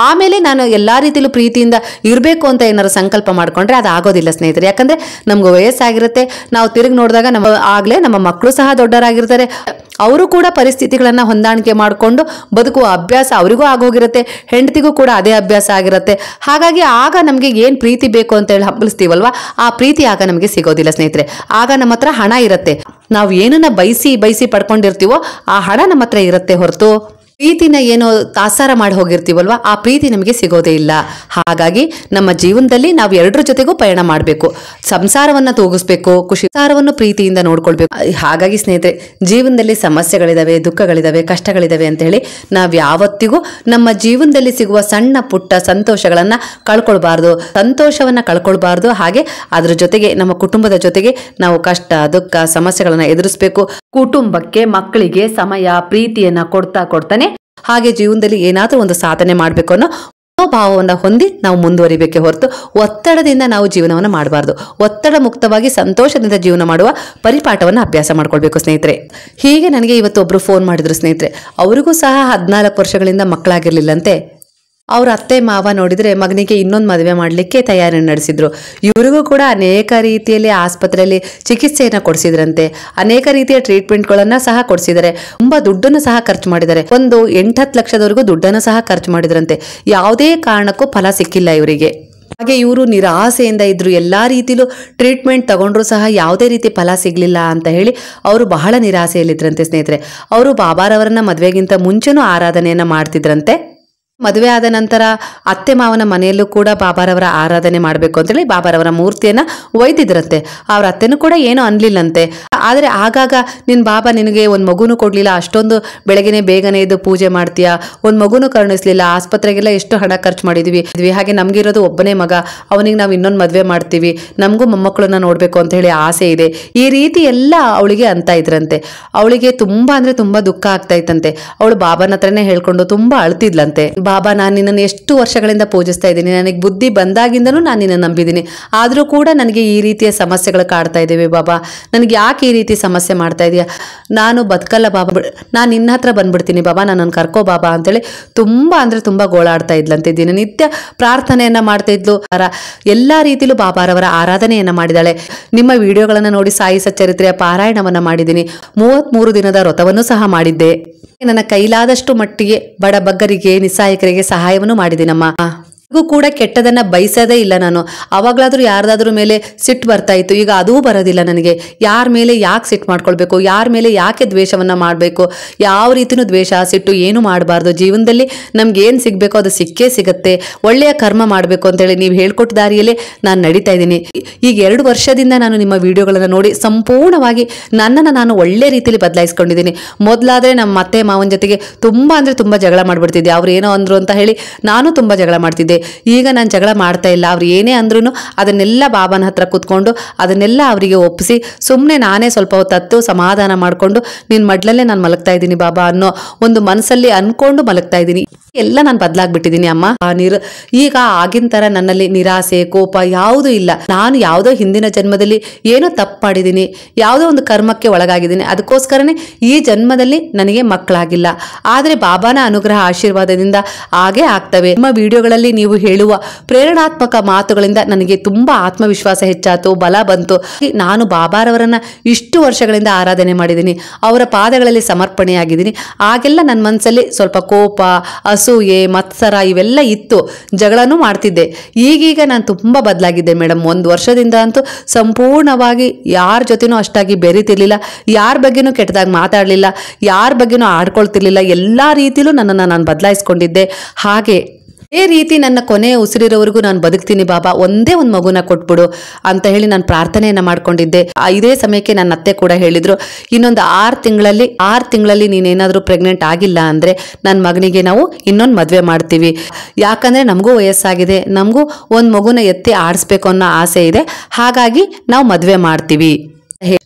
ಆಮೇಲೆ ನಾನು ಎಲ್ಲಾ ರೀತಿಯಲ್ಲೂ ಪ್ರೀತಿಯಿಂದ ಇರಬೇಕು ಅಂತ ಏನಾದ್ರು ಸಂಕಲ್ಪ ಮಾಡ್ಕೊಂಡ್ರೆ ಅದು ಆಗೋದಿಲ್ಲ ಸ್ನೇಹಿತರೆ. ಯಾಕಂದ್ರೆ ನಮ್ಗೆ ವಯಸ್ಸಾಗಿರುತ್ತೆ, ನಾವು ತಿರುಗಿ ನೋಡಿದಾಗ ಆಗ್ಲೇ ನಮ್ಮ ಮಕ್ಕಳು ಸಹ ದೊಡ್ಡವರಾಗಿರ್ತಾರೆ, ಅವರು ಕೂಡ ಪರಿಸ್ಥಿತಿಗಳನ್ನ ಹೊಂದಾಣಿಕೆ ಮಾಡಿಕೊಂಡು ಬದುಕುವ ಅಭ್ಯಾಸ ಅವರಿಗೂ ಆಗೋಗಿರುತ್ತೆ, ಹೆಂಡತಿಗೂ ಕೂಡ ಅದೇ ಅಭ್ಯಾಸ ಆಗಿರುತ್ತೆ. ಹಾಗಾಗಿ ಆಗ ನಮಗೆ ಏನು ಪ್ರೀತಿ ಬೇಕು ಅಂತ ಹೇಳಿ ಹಂಬಲಿಸ್ತೀವಲ್ವಾ, ಆ ಪ್ರೀತಿ ಆಗ ನಮಗೆ ಸಿಗೋದಿಲ್ಲ ಸ್ನೇಹಿತರೆ. ಆಗ ನಮ್ಮ ಹತ್ರ ಹಣ ಇರುತ್ತೆ, ನಾವು ಏನನ್ನ ಬಯಸಿ ಪಡ್ಕೊಂಡಿರ್ತೀವೋ ಆ ಹಣ ನಮ್ಮ ಹತ್ರ ಇರುತ್ತೆ ಹೊರತು ಪ್ರೀತಿನ ಏನೋ ತಾಸಾರ ಮಾಡಿ ಹೋಗಿರ್ತೀವಲ್ವಾ, ಆ ಪ್ರೀತಿ ನಮಗೆ ಸಿಗೋದೇ ಇಲ್ಲ. ಹಾಗಾಗಿ ನಮ್ಮ ಜೀವನದಲ್ಲಿ ನಾವು ಎರಡರ ಜೊತೆಗೂ ಪಯಣ ಮಾಡಬೇಕು, ಸಂಸಾರವನ್ನ ತೂಗಿಸ್ಬೇಕು, ಸಂಸಾರವನ್ನು ಪ್ರೀತಿಯಿಂದ ನೋಡ್ಕೊಳ್ಬೇಕು. ಹಾಗಾಗಿ ಸ್ನೇಹಿತರೆ, ಜೀವನದಲ್ಲಿ ಸಮಸ್ಯೆಗಳಿದಾವೆ, ದುಃಖಗಳಿದಾವೆ, ಕಷ್ಟಗಳಿದಾವೆ ಅಂತ ಹೇಳಿ ನಾವು ಯಾವತ್ತಿಗೂ ನಮ್ಮ ಜೀವನದಲ್ಲಿ ಸಿಗುವ ಸಣ್ಣ ಪುಟ್ಟ ಸಂತೋಷಗಳನ್ನ ಕಳ್ಕೊಳ್ಬಾರ್ದು, ಸಂತೋಷವನ್ನ ಕಳ್ಕೊಳ್ಬಾರ್ದು. ಹಾಗೆ ಅದ್ರ ಜೊತೆಗೆ ನಮ್ಮ ಕುಟುಂಬದ ಜೊತೆಗೆ ನಾವು ಕಷ್ಟ ದುಃಖ ಸಮಸ್ಯೆಗಳನ್ನ ಎದುರಿಸಬೇಕು. ಕುಟುಂಬಕ್ಕೆ ಮಕ್ಕಳಿಗೆ ಸಮಯ ಪ್ರೀತಿಯನ್ನ ಕೊಡ್ತಾನೆ ಹಾಗೆ ಜೀವನದಲ್ಲಿ ಏನಾದ್ರೂ ಒಂದು ಸಾಧನೆ ಮಾಡಬೇಕು ಅನ್ನೋ ಮನೋಭಾವವನ್ನ ಹೊಂದಿ ನಾವು ಮುಂದುವರಿಬೇಕೆ ಹೊರತು ಒತ್ತಡದಿಂದ ನಾವು ಜೀವನವನ್ನು ಮಾಡಬಾರ್ದು. ಒತ್ತಡ ಮುಕ್ತವಾಗಿ ಸಂತೋಷದಿಂದ ಜೀವನ ಮಾಡುವ ಪರಿಪಾಠವನ್ನು ಅಭ್ಯಾಸ ಮಾಡ್ಕೊಳ್ಬೇಕು ಸ್ನೇಹಿತರೆ. ಹೀಗೆ ನನಗೆ ಇವತ್ತು ಒಬ್ರು ಫೋನ್ ಮಾಡಿದ್ರು ಸ್ನೇಹಿತರೆ. ಅವರಿಗೂ ಸಹ 14 ವರ್ಷಗಳಿಂದ ಮಕ್ಕಳಾಗಿರ್ಲಿಲ್ಲಂತೆ. ಅವ್ರ ಅತ್ತೆ ಮಾವ ನೋಡಿದ್ರೆ ಮಗನಿಗೆ ಇನ್ನೊಂದು ಮದುವೆ ಮಾಡಲಿಕ್ಕೆ ತಯಾರಿ ನಡೆಸಿದ್ರು. ಇವರಿಗೂ ಕೂಡ ಅನೇಕ ರೀತಿಯಲ್ಲಿ ಆಸ್ಪತ್ರೆಯಲ್ಲಿ ಚಿಕಿತ್ಸೆಯನ್ನು ಕೊಡಿಸಿದ್ರಂತೆ, ಅನೇಕ ರೀತಿಯ ಟ್ರೀಟ್ಮೆಂಟ್ಗಳನ್ನ ಸಹ ಕೊಡಿಸಿದ್ದಾರೆ, ತುಂಬಾ ದುಡ್ಡನ್ನು ಸಹ ಖರ್ಚು ಮಾಡಿದ್ದಾರೆ. ಒಂದು 8-10 ಲಕ್ಷದವರೆಗೂ ದುಡ್ಡನ್ನು ಸಹ ಖರ್ಚು ಮಾಡಿದ್ರಂತೆ. ಯಾವುದೇ ಕಾರಣಕ್ಕೂ ಫಲ ಸಿಕ್ಕಿಲ್ಲ ಇವರಿಗೆ. ಹಾಗೆ ಇವರು ನಿರಾಸೆಯಿಂದ ಇದ್ರು, ಎಲ್ಲಾ ರೀತಿಲೂ ಟ್ರೀಟ್ಮೆಂಟ್ ತಗೊಂಡ್ರು ಸಹ ಯಾವುದೇ ರೀತಿ ಫಲ ಸಿಗ್ಲಿಲ್ಲ ಅಂತ ಹೇಳಿ ಅವರು ಬಹಳ ನಿರಾಸೆಯಲ್ಲಿದ್ರಂತೆ ಸ್ನೇಹಿತರೆ. ಅವರು ಬಾಬಾರವರನ್ನ ಮದುವೆಗಿಂತ ಮುಂಚೆನೂ ಆರಾಧನೆಯನ್ನ ಮಾಡ್ತಿದ್ರಂತೆ. ಮದುವೆ ಆದ ನಂತರ ಅತ್ತೆ ಮಾವನ ಮನೆಯಲ್ಲೂ ಕೂಡ ಬಾಬಾರವರ ಆರಾಧನೆ ಮಾಡಬೇಕು ಅಂತೇಳಿ ಬಾಬಾರವರ ಮೂರ್ತಿಯನ್ನ ಒಯ್ದಿದ್ರಂತೆ. ಅವ್ರ ಅತ್ತೆನೂ ಕೂಡ ಏನೂ ಅನ್ಲಿಲ್ಲಂತೆ. ಆದರೆ ಆಗಾಗ ನಿನ್ ಬಾಬಾ ನಿನಗೆ ಒಂದು ಮಗುನು ಕೊಡ್ಲಿಲ್ಲ, ಅಷ್ಟೊಂದು ಬೆಳಗ್ಗೆನೆ ಬೇಗನೆ ಇದ್ದು ಪೂಜೆ ಮಾಡ್ತೀಯಾ, ಒಂದು ಮಗುನು ಕರುಣಿಸ್ಲಿಲ್ಲ, ಆಸ್ಪತ್ರೆಗೆಲ್ಲ ಎಷ್ಟು ಹಣ ಖರ್ಚು ಮಾಡಿದ್ವಿ, ಹಾಗೆ ನಮ್ಗಿರೋದು ಒಬ್ಬನೇ ಮಗ, ಅವನಿಗೆ ನಾವು ಇನ್ನೊಂದು ಮದುವೆ ಮಾಡ್ತೀವಿ, ನಮಗೂ ಮೊಮ್ಮಕ್ಕಳನ್ನ ನೋಡ್ಬೇಕು ಅಂತ ಹೇಳಿ ಆಸೆ ಇದೆ, ಈ ರೀತಿ ಎಲ್ಲ ಅವಳಿಗೆ ಅಂತ ಇದ್ರಂತೆ. ಅವಳಿಗೆ ತುಂಬಾ ಅಂದ್ರೆ ತುಂಬಾ ದುಃಖ ಆಗ್ತಾ ಇತ್ತಂತೆ. ಅವಳು ಬಾಬಾನ ಹತ್ರನೇ ಹೇಳ್ಕೊಂಡು ತುಂಬಾ ಅಳ್ತಿದ್ಲಂತೆ. ಬಾಬಾ, ನಾನು ನಿನ್ನನ್ನು ಎಷ್ಟು ವರ್ಷಗಳಿಂದ ಪೂಜಿಸ್ತಾ ಇದ್ದೀನಿ, ನನಗೆ ಬುದ್ಧಿ ಬಂದಾಗಿಂದನೂ ನಾನು ನಿನ್ನ ನಂಬಿದ್ದೀನಿ, ಆದರೂ ಕೂಡ ನನಗೆ ಈ ರೀತಿಯ ಸಮಸ್ಯೆಗಳು ಕಾಡ್ತಾ ಇದ್ದೇವೆ ಬಾಬಾ, ನನಗೆ ಯಾಕೆ ಈ ರೀತಿ ಸಮಸ್ಯೆ ಮಾಡ್ತಾ ಇದೆಯಾ, ನಾನು ಬದುಕಲ್ಲ ಬಾಬಾ, ನಾನು ನಿನ್ನ ಹತ್ರ ಬಂದ್ಬಿಡ್ತೀನಿ ಬಾಬಾ, ನನ್ನನ್ನು ಕರ್ಕೋ ಬಾಬಾ ಅಂತೇಳಿ ತುಂಬಾ ಅಂದ್ರೆ ತುಂಬಾ ಗೋಳಾಡ್ತಾ ಇದ್ಲಂತೆ. ದಿನನಿತ್ಯ ಪ್ರಾರ್ಥನೆಯನ್ನ ಮಾಡ್ತಾ ಇದ್ಲು. ಎಲ್ಲಾ ರೀತಿಲೂ ಬಾಬಾರವರ ಆರಾಧನೆಯನ್ನ ಮಾಡಿದಾಳೆ. ನಿಮ್ಮ ವಿಡಿಯೋಗಳನ್ನ ನೋಡಿ ಸಾಯಿ ಸಚ್ಚರಿತ್ರೆಯ ಪಾರಾಯಣವನ್ನ ಮಾಡಿದ್ದೀನಿ, 33 ದಿನದ ವ್ರತವನ್ನು ಸಹ ಮಾಡಿದ್ದೆ. ನನ್ನ ಕೈಲಾದಷ್ಟು ಮಟ್ಟಿಗೆ ಬಡ ಬಗ್ಗರಿಗೆ ನಿಸ್ಸಹಾಯಕರಿಗೆ ಸಹಾಯವನ್ನು ಮಾಡಿದ್ದೀನಮ್ಮ. ಕೂಡ ಕೆಟ್ಟದನ್ನ ಬಯಸದೇ ಇಲ್ಲ ನಾನು. ಅವಾಗ್ಲಾದ್ರೂ ಯಾರ್ದಾದ್ರೂ ಮೇಲೆ ಸಿಟ್ಟು ಬರ್ತಾ ಇತ್ತು, ಈಗ ಅದೂ ಬರೋದಿಲ್ಲ ನನಗೆ. ಯಾರ ಮೇಲೆ ಯಾಕೆ ಸಿಟ್ಟು ಮಾಡ್ಕೊಳ್ಬೇಕು, ಯಾರ ಮೇಲೆ ಯಾಕೆ ದ್ವೇಷವನ್ನ ಮಾಡಬೇಕು, ಯಾವ ರೀತಿನೂ ದ್ವೇಷ ಸಿಟ್ಟು ಏನು ಮಾಡಬಾರ್ದು. ಜೀವನದಲ್ಲಿ ನಮ್ಗೆ ಏನು ಸಿಗ್ಬೇಕೋ ಅದು ಸಿಕ್ಕೇ ಸಿಗುತ್ತೆ. ಒಳ್ಳೆಯ ಕರ್ಮ ಮಾಡಬೇಕು ಅಂತೇಳಿ ನೀವು ಹೇಳ್ಕೊಟ್ಟ ದಾರಿಯಲ್ಲೇ ನಾನು ನಡೀತಾ ಇದ್ದೀನಿ. ಈಗ 2 ವರ್ಷದಿಂದ ನಾನು ನಿಮ್ಮ ವಿಡಿಯೋಗಳನ್ನ ನೋಡಿ ಸಂಪೂರ್ಣವಾಗಿ ನನ್ನನ್ನು ನಾನು ಒಳ್ಳೆ ರೀತಿಯಲ್ಲಿ ಬದಲಾಯಿಸ್ಕೊಂಡಿದ್ದೀನಿ. ಮೊದಲಾದ್ರೆ ನಮ್ಮ ಅತ್ತೆ ಮಾವನ ಜೊತೆಗೆ ತುಂಬಾ ಅಂದ್ರೆ ತುಂಬಾ ಜಗಳ ಮಾಡ್ಬಿಡ್ತಿದ್ದೆ. ಅವ್ರು ಏನೋ ಅಂದ್ರು ಅಂತ ಹೇಳಿ ನಾನು ತುಂಬಾ ಜಗಳ ಮಾಡ್ತಿದ್ದೆ. ಈಗ ನಾನು ಜಗಳ ಮಾಡ್ತಾ ಇಲ್ಲ. ಅವ್ರು ಏನೇ ಅಂದ್ರೂ ಅದನ್ನೆಲ್ಲ ಬಾಬಾನ ಹತ್ರ ಕೂತ್ಕೊಂಡು ಅದನ್ನೆಲ್ಲ ಅವರಿಗೆ ಒಪ್ಪಿಸಿ ಸುಮ್ಮನೆ ನಾನೇ ಸ್ವಲ್ಪ ಹೊತ್ತು ಸಮಾಧಾನ ಮಾಡಿಕೊಂಡು ನಿನ್ನ ಮಡ್ಲಲ್ಲೇ ನಾನು ಮಲಗ್ತಾ ಇದ್ದೀನಿ ಬಾಬಾ ಅನ್ನೋ ಒಂದು ಮನಸ್ಸಲ್ಲಿ ಅನ್ಕೊಂಡು ಮಲಗ್ತಾ ಇದ್ದೀನಿ. ಎಲ್ಲ ನಾನು ಬದಲಾಗ್ಬಿಟ್ಟಿದ್ದೀನಿ ಅಮ್ಮ. ಈಗ ಆಗಿನ ತರ ನನ್ನಲ್ಲಿ ನಿರಾಸೆ ಕೋಪ ಯಾವುದೂ ಇಲ್ಲ. ನಾನು ಯಾವುದೋ ಹಿಂದಿನ ಜನ್ಮದಲ್ಲಿ ಏನೋ ತಪ್ಪು ಮಾಡಿದ್ದೀನಿ, ಯಾವುದೋ ಒಂದು ಕರ್ಮಕ್ಕೆ ಒಳಗಾಗಿದ್ದೀನಿ, ಅದಕ್ಕೋಸ್ಕರನೇ ಈ ಜನ್ಮದಲ್ಲಿ ನನಗೆ ಮಕ್ಕಳಾಗಿಲ್ಲ. ಆದರೆ ಬಾಬಾನ ಅನುಗ್ರಹ ಆಶೀರ್ವಾದದಿಂದ ಹಾಗೇ ಆಗ್ತವೆ. ನಿಮ್ಮ ವಿಡಿಯೋಗಳಲ್ಲಿ ನೀವು ಹೇಳುವ ಪ್ರೇರಣಾತ್ಮಕ ಮಾತುಗಳಿಂದ ನನಗೆ ತುಂಬಾ ಆತ್ಮವಿಶ್ವಾಸ ಹೆಚ್ಚಾತು, ಬಲ ಬಂತು. ನಾನು ಬಾಬಾರವರನ್ನ ಇಷ್ಟು ವರ್ಷಗಳಿಂದ ಆರಾಧನೆ ಮಾಡಿದ್ದೀನಿ, ಅವರ ಪಾದಗಳಲ್ಲಿ ಸಮರ್ಪಣೆಯಾಗಿದ್ದೀನಿ. ಆಗೆಲ್ಲ ನನ್ನ ಮನಸ್ಸಲ್ಲಿ ಸ್ವಲ್ಪ ಕೋಪ, ಅಸೂಯೆ, ಮತ್ಸರ ಇವೆಲ್ಲ ಇತ್ತು, ಜಗಳನೂ ಮಾಡ್ತಿದ್ದೆ. ಈಗೀಗ ನಾನು ತುಂಬಾ ಬದಲಾಗಿದ್ದೆ ಮೇಡಮ್. 1 ವರ್ಷದಿಂದ ಅಂತೂ ಸಂಪೂರ್ಣವಾಗಿ ಯಾರ ಜೊತೆನೂ ಅಷ್ಟಾಗಿ ಬೆರೀತಿರ್ಲಿಲ್ಲ, ಯಾರ ಬಗ್ಗೆನೂ ಕೆಟ್ಟದಾಗಿ ಮಾತಾಡಲಿಲ್ಲ, ಯಾರ ಬಗ್ಗೆನೂ ಆಡ್ಕೊಳ್ತಿರ್ಲಿಲ್ಲ. ಎಲ್ಲಾ ರೀತಿಲೂ ನನ್ನನ್ನು ನಾನು ಬದಲಾಯಿಸ್ಕೊಂಡಿದ್ದೆ. ಹಾಗೆ ಇದೇ ರೀತಿ ನನ್ನ ಕೊನೆಯ ಉಸಿರಿರೋವರೆಗೂ ನಾನು ಬದುಕ್ತೀನಿ ಬಾಬಾ, ಒಂದೇ ಒಂದು ಮಗುನ ಕೊಟ್ಬಿಡು ಅಂತ ಹೇಳಿ ನಾನು ಪ್ರಾರ್ಥನೆಯನ್ನ ಮಾಡ್ಕೊಂಡಿದ್ದೆ. ಇದೇ ಸಮಯಕ್ಕೆ ನನ್ನ ಅತ್ತೆ ಕೂಡ ಹೇಳಿದ್ರು, ಇನ್ನೊಂದು 6 ತಿಂಗಳಲ್ಲಿ ನೀನೇನಾದ್ರೂ ಪ್ರೆಗ್ನೆಂಟ್ ಆಗಿಲ್ಲ ಅಂದ್ರೆ ನನ್ನ ಮಗನಿಗೆ ನಾವು ಇನ್ನೊಂದು ಮದುವೆ ಮಾಡ್ತೀವಿ. ಯಾಕಂದ್ರೆ ನಮಗೂ ವಯಸ್ಸಾಗಿದೆ, ನಮಗೂ ಒಂದು ಮಗುನ ಎತ್ತಿ ಆಡಿಸ್ಬೇಕು ಅನ್ನೋ ಆಸೆ ಇದೆ, ಹಾಗಾಗಿ ನಾವು ಮದುವೆ ಮಾಡ್ತೀವಿ.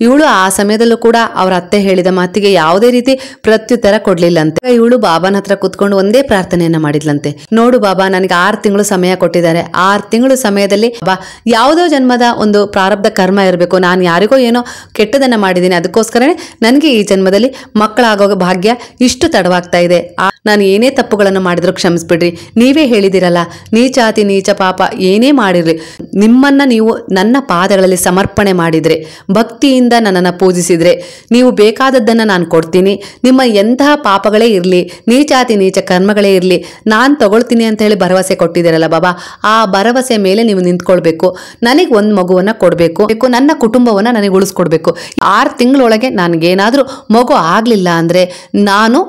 ಇವಳು ಆ ಸಮಯದಲ್ಲೂ ಕೂಡ ಅವ್ರ ಅತ್ತೆ ಹೇಳಿದ ಮಾತಿಗೆ ಯಾವುದೇ ರೀತಿ ಪ್ರತ್ಯುತ್ತರ ಕೊಡ್ಲಿಲ್ಲಂತೆ. ಇವಳು ಬಾಬಾನ ಹತ್ರ ಕುತ್ಕೊಂಡು ಒಂದೇ ಪ್ರಾರ್ಥನೆಯನ್ನ ಮಾಡಿದ್ಲಂತೆ. ನೋಡು ಬಾಬಾ, ನನಗೆ 6 ತಿಂಗಳು ಸಮಯ ಕೊಟ್ಟಿದ್ದಾರೆ. 6 ತಿಂಗಳು ಸಮಯದಲ್ಲಿ ಬಾ, ಯಾವುದೋ ಜನ್ಮದ ಒಂದು ಪ್ರಾರಬ್ಧ ಕರ್ಮ ಇರಬೇಕು. ನಾನು ಯಾರಿಗೋ ಏನೋ ಕೆಟ್ಟದನ್ನ ಮಾಡಿದ್ದೀನಿ, ಅದಕ್ಕೋಸ್ಕರನೇ ನನಗೆ ಈ ಜನ್ಮದಲ್ಲಿ ಮಕ್ಕಳಾಗೋ ಭಾಗ್ಯ ಇಷ್ಟು ತಡವಾಗ್ತಾ ಇದೆ. ನಾನು ಏನೇ ತಪ್ಪುಗಳನ್ನು ಮಾಡಿದ್ರು ಕ್ಷಮಿಸ್ಬಿಡ್ರಿ. ನೀವೇ ಹೇಳಿದಿರಲ್ಲ, ನೀಚಾತಿ ನೀಚ ಪಾಪ ಏನೇ ಮಾಡಿರ್ಲಿ, ನಿಮ್ಮನ್ನ ನೀವು ನನ್ನ ಪಾದಗಳಲ್ಲಿ ಸಮರ್ಪಣೆ ಮಾಡಿದ್ರೆ, ಭಕ್ತಿ ಭಕ್ತಿಯಿಂದ ನನ್ನನ್ನು ಪೂಜಿಸಿದ್ರೆ ನೀವು ಬೇಕಾದದ್ದನ್ನು ನಾನು ಕೊಡ್ತೀನಿ. ನಿಮ್ಮ ಎಂತಹ ಪಾಪಗಳೇ ಇರಲಿ, ನೀಚಾತಿ ನೀಚ ಕರ್ಮಗಳೇ ಇರಲಿ, ನಾನು ತಗೊಳ್ತೀನಿ ಅಂತ ಹೇಳಿ ಭರವಸೆ ಕೊಟ್ಟಿದ್ದೀರಲ್ಲ ಬಾಬಾ, ಆ ಭರವಸೆ ಮೇಲೆ ನೀವು ನಿಂತ್ಕೊಳ್ಬೇಕು. ನನಗೆ ಒಂದು ಮಗುವನ್ನು ಕೊಡಬೇಕು, ನನ್ನ ಕುಟುಂಬವನ್ನು ನನಗೆ ಉಳಿಸ್ಕೊಡ್ಬೇಕು. 6 ತಿಂಗಳೊಳಗೆ ನನಗೇನಾದರೂ ಮಗು ಆಗಲಿಲ್ಲ ಅಂದರೆ ನಾನು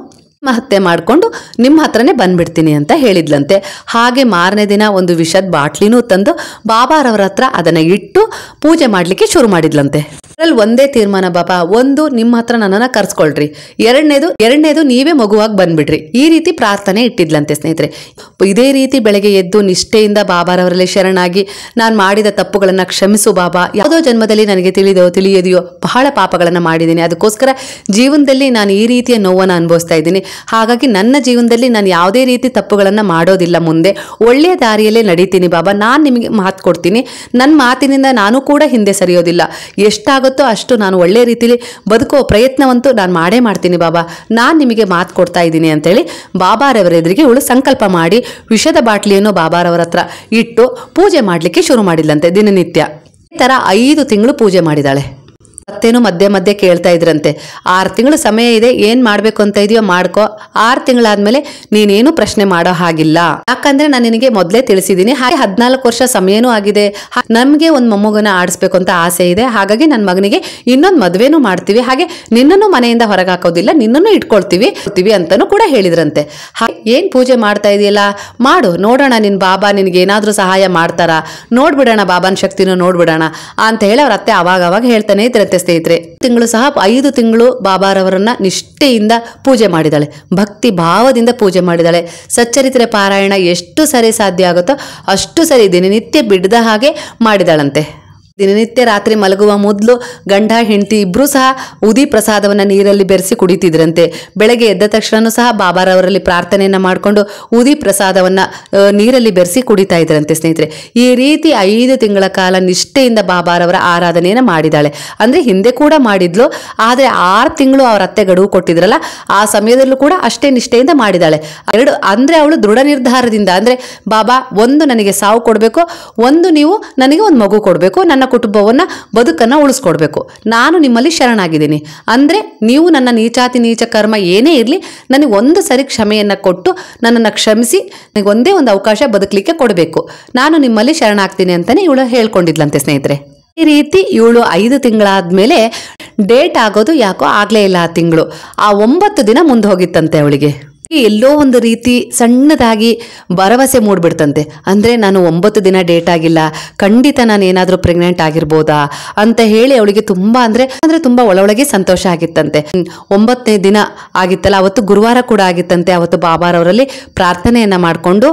ಆತ್ಮಹತ್ಯೆ ಮಾಡಿಕೊಂಡು ನಿಮ್ಮ ಹತ್ರನೇ ಬಂದ್ಬಿಡ್ತೀನಿ ಅಂತ ಹೇಳಿದ್ಲಂತೆ. ಹಾಗೆ ಮಾರನೇ ದಿನ ಒಂದು ವಿಷದ ಬಾಟ್ಲಿನೂ ತಂದು ಬಾಬಾರವರ ಹತ್ರ ಅದನ್ನು ಇಟ್ಟು ಪೂಜೆ ಮಾಡಲಿಕ್ಕೆ ಶುರು ಮಾಡಿದ್ಲಂತೆ. ಅದರಲ್ಲಿ ಒಂದೇ ತೀರ್ಮಾನ ಬಾಬಾ, ಒಂದು ನಿಮ್ಮ ಹತ್ರ ನನ್ನನ್ನು ಕರ್ಸ್ಕೊಳ್ರಿ, ಎರಡನೇದು ನೀವೇ ಮಗುವಾಗಿ ಬಂದ್ಬಿಡ್ರಿ. ಈ ರೀತಿ ಪ್ರಾರ್ಥನೆ ಇಟ್ಟಿದ್ಲಂತೆ ಸ್ನೇಹಿತರೆ. ಇದೇ ರೀತಿ ಬೆಳಗ್ಗೆ ಎದ್ದು ನಿಷ್ಠೆಯಿಂದ ಬಾಬಾರವರಲ್ಲಿ ಶರಣಾಗಿ, ನಾನು ಮಾಡಿದ ತಪ್ಪುಗಳನ್ನು ಕ್ಷಮಿಸು ಬಾಬಾ, ಯಾವುದೋ ಜನ್ಮದಲ್ಲಿ ನನಗೆ ತಿಳಿಯದೆಯೋ ಬಹಳ ಪಾಪಗಳನ್ನು ಮಾಡಿದ್ದೀನಿ, ಅದಕ್ಕೋಸ್ಕರ ಜೀವನದಲ್ಲಿ ನಾನು ಈ ರೀತಿಯ ನೋವನ್ನು ಅನುಭವಿಸ್ತಾ ಇದ್ದೀನಿ. ಹಾಗಾಗಿ ನನ್ನ ಜೀವನದಲ್ಲಿ ನಾನು ಯಾವುದೇ ರೀತಿ ತಪ್ಪುಗಳನ್ನು ಮಾಡೋದಿಲ್ಲ, ಮುಂದೆ ಒಳ್ಳೆಯ ದಾರಿಯಲ್ಲೇ ನಡೀತೀನಿ ಬಾಬಾ. ನಾನು ನಿಮಗೆ ಮಾತು ಕೊಡ್ತೀನಿ, ನನ್ನ ಮಾತಿನಿಂದ ನಾನು ಕೂಡ ಹಿಂದೆ ಸರಿಯೋದಿಲ್ಲ. ಎಷ್ಟಾಗುತ್ತೋ ಅಷ್ಟು ನಾನು ಒಳ್ಳೆಯ ರೀತಿಯಲ್ಲಿ ಬದುಕೋ ಪ್ರಯತ್ನವಂತೂ ನಾನು ಮಾಡೇ ಮಾಡ್ತೀನಿ ಬಾಬಾ, ನಾನು ನಿಮಗೆ ಮಾತು ಕೊಡ್ತಾ ಇದ್ದೀನಿ ಅಂತೇಳಿ ಬಾಬಾರವರ ಎದುರಿಗೆ ಇವಳು ಸಂಕಲ್ಪ ಮಾಡಿ ವಿಷದ ಬಾಟ್ಲಿಯನ್ನು ಬಾಬಾರವರ ಹತ್ರ ಇಟ್ಟು ಪೂಜೆ ಮಾಡಲಿಕ್ಕೆ ಶುರು ಮಾಡಿದ್ಲಂತೆ ದಿನನಿತ್ಯ. ಈ ಥರ 5 ತಿಂಗಳು ಪೂಜೆ ಮಾಡಿದಾಳೆ. ಮತ್ತೇನು ಮಧ್ಯೆ ಕೇಳ್ತಾ ಇದ್ರಂತೆ, 6 ತಿಂಗಳು ಸಮಯ ಇದೆ, ಏನ್ ಮಾಡ್ಬೇಕು ಅಂತ ಇದೆಯೋ ಮಾಡ್ಕೋ, 6 ತಿಂಗಳಾದ್ಮೇಲೆ ನೀನೇನು ಪ್ರಶ್ನೆ ಮಾಡೋ ಹಾಗಿಲ್ಲ, ಯಾಕಂದ್ರೆ ನಾನು ನಿನಗೆ ಮೊದಲೇ ತಿಳಿಸಿದ್ದೀನಿ. ಹಾಗೆ 14 ವರ್ಷ ಸಮಯನೂ ಆಗಿದೆ, ನಮ್ಗೆ ಒಂದು ಮೊಮ್ಮಗನ ಆಡಿಸ್ಬೇಕು ಅಂತ ಆಸೆ ಇದೆ, ಹಾಗಾಗಿ ನನ್ನ ಮಗನಿಗೆ ಇನ್ನೊಂದು ಮದುವೆನೂ ಮಾಡ್ತೀವಿ, ಹಾಗೆ ನಿನ್ನನ್ನು ಮನೆಯಿಂದ ಹೊರಗೆ ಹಾಕೋದಿಲ್ಲ, ನಿನ್ನನ್ನು ಇಟ್ಕೊಳ್ತೀವಿ ಅಂತಾನು ಕೂಡ ಹೇಳಿದ್ರಂತೆ. ಏನ್ ಪೂಜೆ ಮಾಡ್ತಾ ಇದೆಯಲ್ಲ, ಮಾಡು ನೋಡೋಣ, ನಿನ್ ಬಾಬಾ ನಿನ್ಗೆ ಏನಾದ್ರೂ ಸಹಾಯ ಮಾಡ್ತಾರಾ, ನೋಡ್ಬಿಡೋಣ, ಬಾಬಾನ ಶಕ್ತಿನೂ ನೋಡ್ಬಿಡೋಣ ಅಂತ ಹೇಳಿ ಅವ್ರ ಅತ್ತೆ ಅವಾಗ ಹೇಳ್ತಾನೆ ಇದ್ರಂತೆ ಸ್ನೇಹಿತರೆ. ತಿಂಗಳು ಸಹ 5 ತಿಂಗಳು ಬಾಬಾರವರನ್ನ ನಿಷ್ಠೆಯಿಂದ ಪೂಜೆ ಮಾಡಿದಾಳೆ, ಭಕ್ತಿ ಭಾವದಿಂದ ಪೂಜೆ ಮಾಡಿದಾಳೆ. ಸಚ್ಚರಿತ್ರೆ ಪಾರಾಯಣ ಎಷ್ಟು ಸರಿ ಸಾಧ್ಯ ಆಗುತ್ತೋ ಅಷ್ಟು ಸರಿ ದಿನನಿತ್ಯ ಬಿಡದ ಹಾಗೆ ಮಾಡಿದಾಳಂತೆ. ದಿನನಿತ್ಯ ರಾತ್ರಿ ಮಲಗುವ ಮೊದಲು ಗಂಡ ಹೆಂಡತಿ ಇಬ್ರು ಸಹ ಉದಿ ಪ್ರಸಾದವನ್ನು ನೀರಲ್ಲಿ ಬೆರೆಸಿ ಕುಡಿತಿದ್ರಂತೆ. ಬೆಳಗ್ಗೆ ಎದ್ದ ತಕ್ಷಣ ಸಹ ಬಾಬಾರವರಲ್ಲಿ ಪ್ರಾರ್ಥನೆಯನ್ನ ಮಾಡಿಕೊಂಡು ಉದಿ ಪ್ರಸಾದವನ್ನ ನೀರಲ್ಲಿ ಬೆರೆಸಿ ಕುಡಿತಾ ಇದ್ರಂತೆ ಸ್ನೇಹಿತರೆ. ಈ ರೀತಿ 5 ತಿಂಗಳ ಕಾಲ ನಿಷ್ಠೆಯಿಂದ ಬಾಬಾರವರ ಆರಾಧನೆಯನ್ನ ಮಾಡಿದಾಳೆ. ಅಂದ್ರೆ ಹಿಂದೆ ಕೂಡ ಮಾಡಿದ್ಲು, ಆದ್ರೆ 6 ತಿಂಗಳು ಅವ್ರ ಅತ್ತೆ ಗಡುವು ಕೊಟ್ಟಿದ್ರಲ್ಲ, ಆ ಸಮಯದಲ್ಲೂ ಕೂಡ ಅಷ್ಟೇ ನಿಷ್ಠೆಯಿಂದ ಮಾಡಿದಾಳೆ. ಅಂದ್ರೆ ಅವಳು ದೃಢ ನಿರ್ಧಾರದಿಂದ, ಅಂದ್ರೆ ಬಾಬಾ, ಒಂದು ನನಗೆ ಸಾವು ಕೊಡಬೇಕು, ಒಂದು ನೀವು ನನಗೆ ಒಂದು ಮಗು ಕೊಡಬೇಕು, ನನ್ನ ಕುಟುಂಬವನ್ನ ಬದುಕನ್ನ ಉಳಿಸ್ಕೊಡ್ಬೇಕು, ನಾನು ನಿಮ್ಮಲ್ಲಿ ಶರಣಾಗಿದ್ದೀನಿ. ಅಂದ್ರೆ ನೀವು ನನ್ನ ನೀಚಾತಿ ನೀಚ ಕರ್ಮ ಏನೇ ಇರಲಿ ನನಗೆ ಒಂದು ಸರಿ ಕ್ಷಮೆಯನ್ನ ಕೊಟ್ಟು ನನ್ನನ್ನು ಕ್ಷಮಿಸಿ ನನಗೆ ಒಂದೇ ಒಂದು ಅವಕಾಶ ಬದುಕಲಿಕ್ಕೆ ಕೊಡಬೇಕು, ನಾನು ನಿಮ್ಮಲ್ಲಿ ಶರಣಾಗ್ತೀನಿ ಅಂತಾನೆ ಇವಳು ಹೇಳ್ಕೊಂಡಿದ್ಲಂತೆ ಸ್ನೇಹಿತರೆ. ಈ ರೀತಿ ಇವಳು 5 ತಿಂಗಳಾದ್ಮೇಲೆ ಡೇಟ್ ಆಗೋದು ಯಾಕೋ ಆಗ್ಲೇ ಇಲ್ಲ. ಆ ತಿಂಗಳು 9 ದಿನ ಮುಂದೆ ಹೋಗಿತ್ತಂತೆ ಅವಳಿಗೆ. ಎಲ್ಲೋ ಒಂದು ರೀತಿ ಸಣ್ಣದಾಗಿ ಭರವಸೆ ಮೂಡ್ಬಿಡ್ತಂತೆ. ಅಂದ್ರೆ ನಾನು 9 ದಿನ ಡೇಟ್ ಆಗಿಲ್ಲ, ಖಂಡಿತ ನಾನು ಏನಾದ್ರೂ ಪ್ರೆಗ್ನೆಂಟ್ ಆಗಿರ್ಬೋದಾ ಅಂತ ಹೇಳಿ ಅವಳಿಗೆ ತುಂಬಾ ಅಂದ್ರೆ ತುಂಬಾ ಒಳೊಳಗೆ ಸಂತೋಷ ಆಗಿತ್ತಂತೆ. 9ನೇ ದಿನ ಆಗಿತ್ತಲ್ಲ, ಅವತ್ತು ಗುರುವಾರ ಕೂಡ ಆಗಿತ್ತಂತೆ. ಅವತ್ತು ಬಾಬಾರವರಲ್ಲಿ ಪ್ರಾರ್ಥನೆಯನ್ನ ಮಾಡಿಕೊಂಡು,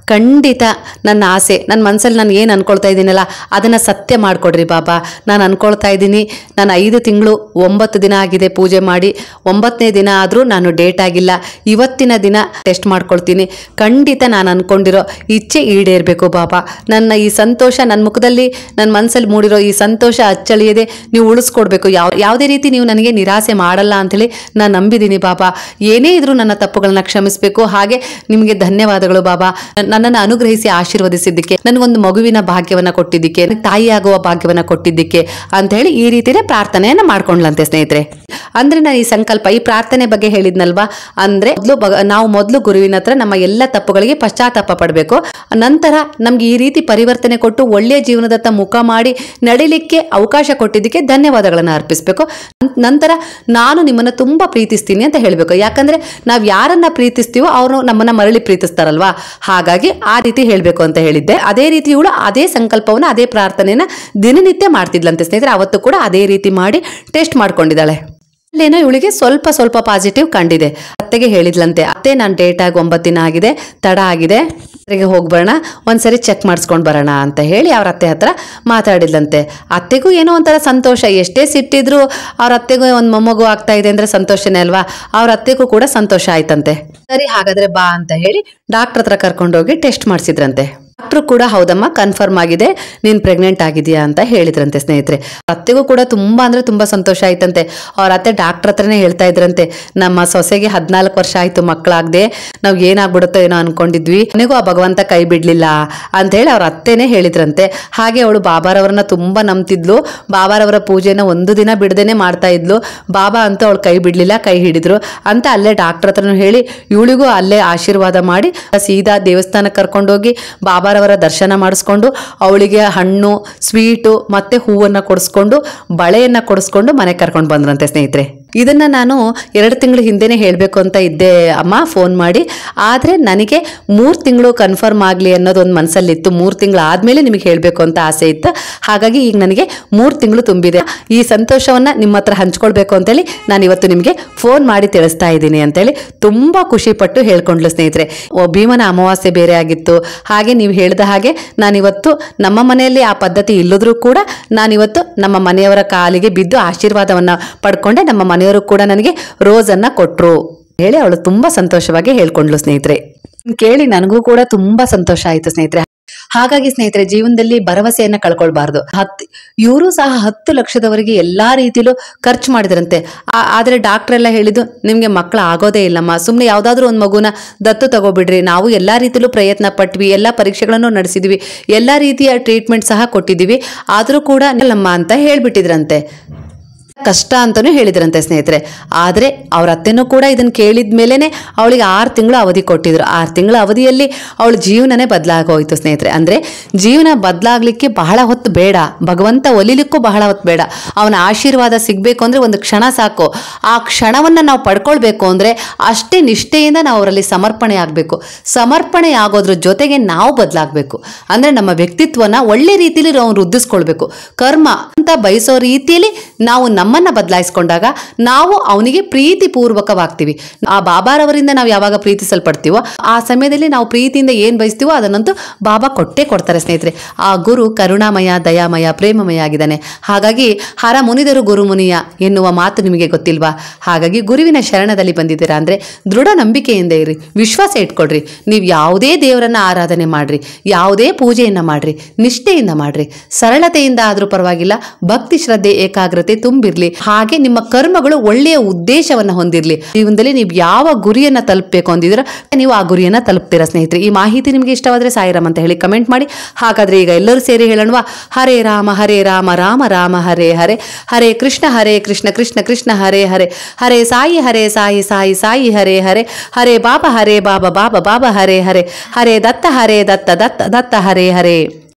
ಖಂಡಿತ ನನ್ನ ಆಸೆ, ನನ್ನ ಮನಸ್ಸಲ್ಲಿ ನಾನು ಏನು ಅನ್ಕೊಳ್ತಾ ಇದ್ದೀನಲ್ಲ ಅದನ್ನು ಸತ್ಯ ಮಾಡಿಕೊಡ್ರಿ ಬಾಬಾ. ನಾನು ಅನ್ಕೊಳ್ತಾ ಇದ್ದೀನಿ, ನಾನು 5 ತಿಂಗಳು 9 ದಿನ ಆಗಿದೆ ಪೂಜೆ ಮಾಡಿ, 9ನೇ ದಿನ ಆದರೂ ನಾನು ಡೇಟ್ ಆಗಿಲ್ಲ, ಇವತ್ತಿನ ದಿನ ಟೆಸ್ಟ್ ಮಾಡ್ಕೊಳ್ತೀನಿ, ಖಂಡಿತ ನಾನು ಅನ್ಕೊಂಡಿರೋ ಇಚ್ಛೆ ಈಡೇರಬೇಕು ಬಾಬಾ. ನನ್ನ ಈ ಸಂತೋಷ, ನನ್ನ ಮುಖದಲ್ಲಿ ನನ್ನ ಮನಸ್ಸಲ್ಲಿ ಮೂಡಿರೋ ಈ ಸಂತೋಷ ಅಚ್ಚಳಿಯದೆ ನೀವು ಉಳಿಸ್ಕೊಡ್ಬೇಕು, ಯಾವುದೇ ರೀತಿ ನೀವು ನನಗೆ ನಿರಾಸೆ ಮಾಡಲ್ಲ ಅಂಥೇಳಿ ನಾನು ನಂಬಿದ್ದೀನಿ ಬಾಬಾ. ಏನೇ ಇದ್ರೂ ನನ್ನ ತಪ್ಪುಗಳನ್ನ ಕ್ಷಮಿಸಬೇಕು. ಹಾಗೆ ನಿಮಗೆ ಧನ್ಯವಾದಗಳು ಬಾಬಾ, ನನ್ನನ್ನು ಅನುಗ್ರಹಿಸಿ ಆಶೀರ್ವದಿಸಿದ್ದಕ್ಕೆ, ನನಗೊಂದು ಮಗುವಿನ ಭಾಗ್ಯವನ್ನ ಕೊಟ್ಟಿದ್ದಕ್ಕೆ, ತಾಯಿಯಾಗುವ ಭಾಗ್ಯವನ್ನ ಕೊಟ್ಟಿದ್ದಕ್ಕೆ ಅಂತ ಹೇಳಿ ಈ ರೀತಿಯೇ ಪ್ರಾರ್ಥನೆಯನ್ನ ಮಾಡ್ಕೊಂಡ್ಲಂತೆ ಸ್ನೇಹಿತರೆ. ಅಂದ್ರೆ ನಾನು ಈ ಸಂಕಲ್ಪ, ಈ ಪ್ರಾರ್ಥನೆ ಬಗ್ಗೆ ಹೇಳಿದ್ನಲ್ವಾ, ಅಂದ್ರೆ ನಾವು ಮೊದಲು ಗುರುವಿನ ಹತ್ರ ನಮ್ಮ ಎಲ್ಲ ತಪ್ಪುಗಳಿಗೆ ಪಶ್ಚಾತ್ತಾಪ ಪಡಬೇಕು, ನಂತರ ನಮ್ಗೆ ಈ ರೀತಿ ಪರಿವರ್ತನೆ ಕೊಟ್ಟು ಒಳ್ಳೆಯ ಜೀವನದತ್ತ ಮುಖ ಮಾಡಿ ನಡಿಲಿಕ್ಕೆ ಅವಕಾಶ ಕೊಟ್ಟಿದ್ದಕ್ಕೆ ಧನ್ಯವಾದಗಳನ್ನ ಅರ್ಪಿಸಬೇಕು. ನಂತರ ನಾನು ನಿಮ್ಮನ್ನ ತುಂಬಾ ಪ್ರೀತಿಸ್ತೀನಿ ಅಂತ ಹೇಳ್ಬೇಕು. ಯಾಕಂದ್ರೆ ನಾವ್ ಯಾರನ್ನ ಪ್ರೀತಿಸ್ತೀವೋ ಅವರು ನಮ್ಮನ್ನ ಮರಳಿ ಪ್ರೀತಿಸ್ತಾರಲ್ವಾ, ಹಾಗಾಗಿ ಆ ರೀತಿ ಹೇಳ್ಬೇಕು ಅಂತ ಹೇಳಿದ್ದೆ. ಅದೇ ರೀತಿ ಇವಳು ಅದೇ ಸಂಕಲ್ಪವನ್ನ, ಅದೇ ಪ್ರಾರ್ಥನೆಯನ್ನ ದಿನನಿತ್ಯ ಮಾಡ್ತಿದ್ಲಂತೆ ಸ್ನೇಹಿತರೆ. ಅವತ್ತು ಕೂಡ ಅದೇ ರೀತಿ ಮಾಡಿ ಟೆಸ್ಟ್ ಮಾಡ್ಕೊಂಡಿದ್ದಾಳೆ. ಅಲ್ಲೇನೋ ಇವಳಿಗೆ ಸ್ವಲ್ಪ ಪಾಸಿಟಿವ್ ಕಂಡಿದೆ. ಅತ್ತೆಗೆ ಹೇಳಿದ್ಲಂತೆ, ಅತ್ತೆ ನಾನು ಡೇಟ್ ಆಗಿ 9 ದಿನ ಆಗಿದೆ, ತಡ ಆಗಿದೆ, ಹೋಗ್ಬರೋಣ, ಒಂದ್ಸರಿ ಚೆಕ್ ಮಾಡಿಸ್ಕೊಂಡು ಬರೋಣ ಅಂತ ಹೇಳಿ ಅವ್ರ ಅತ್ತೆ ಹತ್ರ ಮಾತಾಡಿದ್ಲಂತೆ. ಅತ್ತೆಗೂ ಏನೋ ಒಂಥರ ಸಂತೋಷ, ಎಷ್ಟೇ ಸಿಟ್ಟಿದ್ರು ಅವ್ರ ಅತ್ತೆಗೂ ಒಂದು ಮೊಮ್ಮಗು ಆಗ್ತಾ ಇದೆ ಅಂದ್ರೆ ಸಂತೋಷನೇ ಅಲ್ವಾ, ಅವ್ರ ಅತ್ತೆಗೂ ಕೂಡ ಸಂತೋಷ ಆಯ್ತಂತೆ. ಸರಿ ಹಾಗಾದ್ರೆ ಬಾ ಅಂತ ಹೇಳಿ ಡಾಕ್ಟರ್ ಹತ್ರ ಕರ್ಕೊಂಡೋಗಿ ಟೆಸ್ಟ್ ಮಾಡಿಸಿದ್ರಂತೆ. ಡಾಕ್ಟ್ರು ಕೂಡ ಹೌದಮ್ಮ ಕನ್ಫರ್ಮ್ ಆಗಿದೆ, ನೀನ್ ಪ್ರೆಗ್ನೆಂಟ್ ಆಗಿದೆಯಾ ಅಂತ ಹೇಳಿದ್ರಂತೆ ಸ್ನೇಹಿತರೆ. ಅತ್ತೆಗೂ ಕೂಡ ತುಂಬಾ ಅಂದ್ರೆ ತುಂಬಾ ಸಂತೋಷ ಆಯ್ತಂತೆ. ಅವ್ರ ಅತ್ತೆ ಡಾಕ್ಟರ್ ಹತ್ರನೇ ಹೇಳ್ತಾ ಇದ್ರಂತೆ, ನಮ್ಮ ಸೊಸೆಗೆ 14 ವರ್ಷ ಆಯ್ತು ಮಕ್ಕಳಾಗದೆ, ನಾವ್ ಏನಾಗ್ಬಿಡುತ್ತೋ ಏನೋ ಅನ್ಕೊಂಡಿದ್ವಿ, ನನಗೂ ಆ ಭಗವಂತ ಕೈ ಬಿಡ್ಲಿಲ್ಲ ಅಂತ ಹೇಳಿ ಅವ್ರ ಅತ್ತೆನೇ ಹೇಳಿದ್ರಂತೆ. ಹಾಗೆ ಅವಳು ಬಾಬಾರವ್ರನ್ನ ತುಂಬಾ ನಂಬ್ತಿದ್ಲು, ಬಾಬಾರವರ ಪೂಜೆನ ಒಂದು ದಿನ ಬಿಡದೇನೆ ಮಾಡ್ತಾ ಇದ್ಲು. ಬಾಬಾ ಅಂತೂ ಅವಳು ಕೈ ಬಿಡ್ಲಿಲ್ಲ, ಕೈ ಹಿಡಿದ್ರು ಅಂತ ಅಲ್ಲೇ ಡಾಕ್ಟರ್ ಹತ್ರನೂ ಹೇಳಿ ಇವಳಿಗೂ ಅಲ್ಲೇ ಆಶೀರ್ವಾದ ಮಾಡಿ ಸೀದಾ ದೇವಸ್ಥಾನಕ್ಕೆ ಕರ್ಕೊಂಡೋಗಿ ಬಾಬಾರವರ ದರ್ಶನ ಮಾಡಿಸ್ಕೊಂಡು ಅವಳಿಗೆ ಹಣ್ಣು ಸ್ವೀಟು ಮತ್ತೆ ಹೂವನ್ನ ಕೊಡಿಸ್ಕೊಂಡು ಬಳೆಯನ್ನ ಕೊಡಿಸ್ಕೊಂಡು ಮನೆಗೆ ಕರ್ಕೊಂಡು ಬಂದ್ರಂತೆ ಸ್ನೇಹಿತರೆ. ಇದನ್ನ ನಾನು 2 ತಿಂಗಳ ಹಿಂದೆನೆ ಹೇಳಬೇಕು ಅಂತ ಇದ್ದೆ ಅಮ್ಮ ಫೋನ್ ಮಾಡಿ, ಆದರೆ ನನಗೆ 3 ತಿಂಗಳು ಕನ್ಫರ್ಮ್ ಆಗಲಿ ಅನ್ನೋದೊಂದು ಮನಸ್ಸಲ್ಲಿತ್ತು. 3 ತಿಂಗಳು ಆದಮೇಲೆ ನಿಮಗೆ ಹೇಳಬೇಕು ಅಂತ ಆಸೆ ಇತ್ತು. ಹಾಗಾಗಿ ಈಗ ನನಗೆ 3 ತಿಂಗಳು ತುಂಬಿದೆ. ಈ ಸಂತೋಷವನ್ನ ನಿಮ್ಮ ಹತ್ರ ಹಂಚ್ಕೊಳ್ಬೇಕು ಅಂತೇಳಿ ನಾನು ಇವತ್ತು ನಿಮಗೆ ಫೋನ್ ಮಾಡಿ ತಿಳಿಸ್ತಾ ಇದ್ದೀನಿ ಅಂತೇಳಿ ತುಂಬಾ ಖುಷಿ ಪಟ್ಟು ಹೇಳ್ಕೊಂಡ್ಲು ಸ್ನೇಹಿತರೆ. ಭೀಮನ ಅಮಾವಾಸ್ಯೆ ಬೇರೆ ಆಗಿತ್ತು. ಹಾಗೆ ನೀವು ಹೇಳಿದ ಹಾಗೆ ನಾನಿವತ್ತು ನಮ್ಮ ಮನೆಯಲ್ಲಿ ಆ ಪದ್ಧತಿ ಇಲ್ಲದ್ರೂ ಕೂಡ ನಾನಿವತ್ತು ನಮ್ಮ ಮನೆಯವರ ಕಾಲಿಗೆ ಬಿದ್ದು ಆಶೀರ್ವಾದವನ್ನ ಪಡ್ಕೊಂಡೆ. ನಮ್ಮ ಮನೆಯವರು ಕೂಡ ನನಗೆ ರೋಸ್ ಅನ್ನ ಕೊಟ್ರು ಹೇಳಿ ಅವಳು ತುಂಬಾ ಸಂತೋಷವಾಗಿ ಹೇಳ್ಕೊಂಡ್ಲು ಸ್ನೇಹಿತರೆ. ಕೇಳಿ ನನಗೂ ಕೂಡ ತುಂಬಾ ಸಂತೋಷ ಆಯ್ತು ಸ್ನೇಹಿತರೆ. ಹಾಗಾಗಿ ಸ್ನೇಹಿತರೆ, ಜೀವನದಲ್ಲಿ ಭರವಸೆಯನ್ನ ಕಳ್ಕೊಳ್ಬಾರ್ದು. ಇವರು ಸಹ 10 ಲಕ್ಷದವರೆಗೆ ಎಲ್ಲಾ ರೀತಿಲೂ ಖರ್ಚು ಮಾಡಿದ್ರಂತೆ. ಆದ್ರೆ ಡಾಕ್ಟರ್ ಎಲ್ಲ ಹೇಳಿದ್ದು, ನಿಮ್ಗೆ ಮಕ್ಕಳು ಆಗೋದೇ ಇಲ್ಲಮ್ಮ, ಸುಮ್ನೆ ಯಾವ್ದಾದ್ರು ಒಂದು ಮಗುನ ದತ್ತು ತಗೋಬಿಡ್ರಿ. ನಾವು ಎಲ್ಲಾ ರೀತಿಲೂ ಪ್ರಯತ್ನ ಪಟ್ವಿ, ಎಲ್ಲಾ ಪರೀಕ್ಷೆಗಳನ್ನು ನಡೆಸಿದ್ವಿ, ಎಲ್ಲಾ ರೀತಿಯ ಟ್ರೀಟ್ಮೆಂಟ್ ಸಹ ಕೊಟ್ಟಿದೀವಿ, ಆದ್ರೂ ಕೂಡ ಇಲ್ಲಮ್ಮ ಅಂತ ಹೇಳ್ಬಿಟ್ಟಿದ್ರಂತೆ. ಕಷ್ಟ ಅಂತಾನೂ ಹೇಳಿದ್ರಂತೆ ಸ್ನೇಹಿತರೆ. ಆದ್ರೆ ಅವ್ರ ಅತ್ತೆನೂ ಕೂಡ ಇದನ್ನ ಕೇಳಿದ ಮೇಲೆನೆ ಅವಳಿಗೆ 6 ತಿಂಗಳು ಅವಧಿ ಕೊಟ್ಟಿದ್ರು. 6 ತಿಂಗಳ ಅವಧಿಯಲ್ಲಿ ಅವಳ ಜೀವನನೇ ಬದಲಾಗೋಯ್ತು ಸ್ನೇಹಿತರೆ. ಅಂದ್ರೆ ಜೀವನ ಬದಲಾಗ್ಲಿಕ್ಕೆ ಬಹಳ ಹೊತ್ತು ಬೇಡ, ಭಗವಂತ ಒಲಿಲಿಕ್ಕೂ ಬಹಳ ಹೊತ್ತು ಬೇಡ. ಅವನ ಆಶೀರ್ವಾದ ಸಿಗ್ಬೇಕು ಅಂದ್ರೆ ಒಂದು ಕ್ಷಣ ಸಾಕು. ಆ ಕ್ಷಣವನ್ನ ನಾವು ಪಡ್ಕೊಳ್ಬೇಕು ಅಂದ್ರೆ ಅಷ್ಟೇ ನಿಷ್ಠೆಯಿಂದ ನಾವು ಅವರಲ್ಲಿ ಸಮರ್ಪಣೆ ಆಗ್ಬೇಕು. ಸಮರ್ಪಣೆ ಆಗೋದ್ರ ಜೊತೆಗೆ ನಾವು ಬದಲಾಗಬೇಕು. ಅಂದ್ರೆ ನಮ್ಮ ವ್ಯಕ್ತಿತ್ವನ ಒಳ್ಳೆ ರೀತಿಯಲ್ಲಿ ನಾವು ವೃದ್ಧಿಸ್ಕೊಳ್ಬೇಕು. ಕರ್ಮ ಅಂತ ಬಯಸೋ ರೀತಿಯಲ್ಲಿ ನಾವು ನಮ್ಮನ್ನ ಬದಲಾಯಿಸ್ಕೊಂಡಾಗ ನಾವು ಅವನಿಗೆ ಪ್ರೀತಿ ಪೂರ್ವಕವಾಗ್ತೀವಿ. ಆ ಬಾಬಾರವರಿಂದ ನಾವು ಯಾವಾಗ ಪ್ರೀತಿಸಲ್ಪಡ್ತೀವೋ ಆ ಸಮಯದಲ್ಲಿ ನಾವು ಪ್ರೀತಿಯಿಂದ ಏನ್ ಬಯಸ್ತೀವೋ ಅದನ್ನಂತೂ ಬಾಬಾ ಕೊಟ್ಟೇ ಕೊಡ್ತಾರೆ ಸ್ನೇಹಿತರೆ. ಆ ಗುರು ಕರುಣಾಮಯ, ದಯಾಮಯ, ಪ್ರೇಮಮಯ ಆಗಿದ್ದಾನೆ. ಹಾಗಾಗಿ ಹರ ಮುನಿದರು ಗುರು ಮುನಿಯ ಎನ್ನುವ ಮಾತು ನಿಮಗೆ ಗೊತ್ತಿಲ್ವಾ? ಹಾಗಾಗಿ ಗುರುವಿನ ಶರಣದಲ್ಲಿ ಬಂದಿದ್ದೀರಾ ಅಂದ್ರೆ ದೃಢ ನಂಬಿಕೆಯಿಂದ ಇರಿ, ವಿಶ್ವಾಸ ಇಟ್ಕೊಳ್ರಿ. ನೀವು ಯಾವುದೇ ದೇವರನ್ನ ಆರಾಧನೆ ಮಾಡ್ರಿ, ಯಾವುದೇ ಪೂಜೆಯನ್ನ ಮಾಡ್ರಿ, ನಿಷ್ಠೆಯಿಂದ ಮಾಡ್ರಿ, ಸರಳತೆಯಿಂದ ಆದ್ರೂ ಪರವಾಗಿಲ್ಲ, ಭಕ್ತಿ ಶ್ರದ್ಧೆ ಏಕಾಗ್ರತೆ ತುಂಬಿರ್ಲಿ. ಹಾಗೆ ನಿಮ್ಮ ಕರ್ಮಗಳು ಒಳ್ಳೆಯ ಉದ್ದೇಶವನ್ನ ಹೊಂದಿರ್ಲಿ. ಜೀವನದಲ್ಲಿ ನೀವು ಯಾವ ಗುರಿಯನ್ನ ತಲುಪಬೇಕು ಅಂದಿದ್ರೆ ನೀವು ಆ ಗುರಿಯನ್ನ ತಲುಪ್ತೀರಾ ಸ್ನೇಹಿತರೆ. ಈ ಮಾಹಿತಿ ನಿಮಗೆ ಇಷ್ಟವಾದ್ರೆ ಸಾಯಿರಾಮ್ ಅಂತ ಹೇಳಿ ಕಮೆಂಟ್ ಮಾಡಿ. ಹಾಗಾದ್ರೆ ಈಗ ಎಲ್ಲರೂ ಸೇರಿ ಹೇಳೋಣವಾ? ಹರೇ ರಾಮ ರಾಮ ರಾಮ ಹರೇ ಹರೇ, ಹರೇ ಕೃಷ್ಣ ಕೃಷ್ಣ ಕೃಷ್ಣ ಹರೇ ಹರೇ, ಹರೇ ಸಾಯಿ ಸಾಯಿ ಹರೇ ಹರೇ, ಹರೇ ಬಾಬಾ ಬಾಬಾ ಬಾಬಾ ಹರೇ ಹರೇ, ಹರೇ ದತ್ತ ದತ್ತ ಹರೇ ಹರೇ.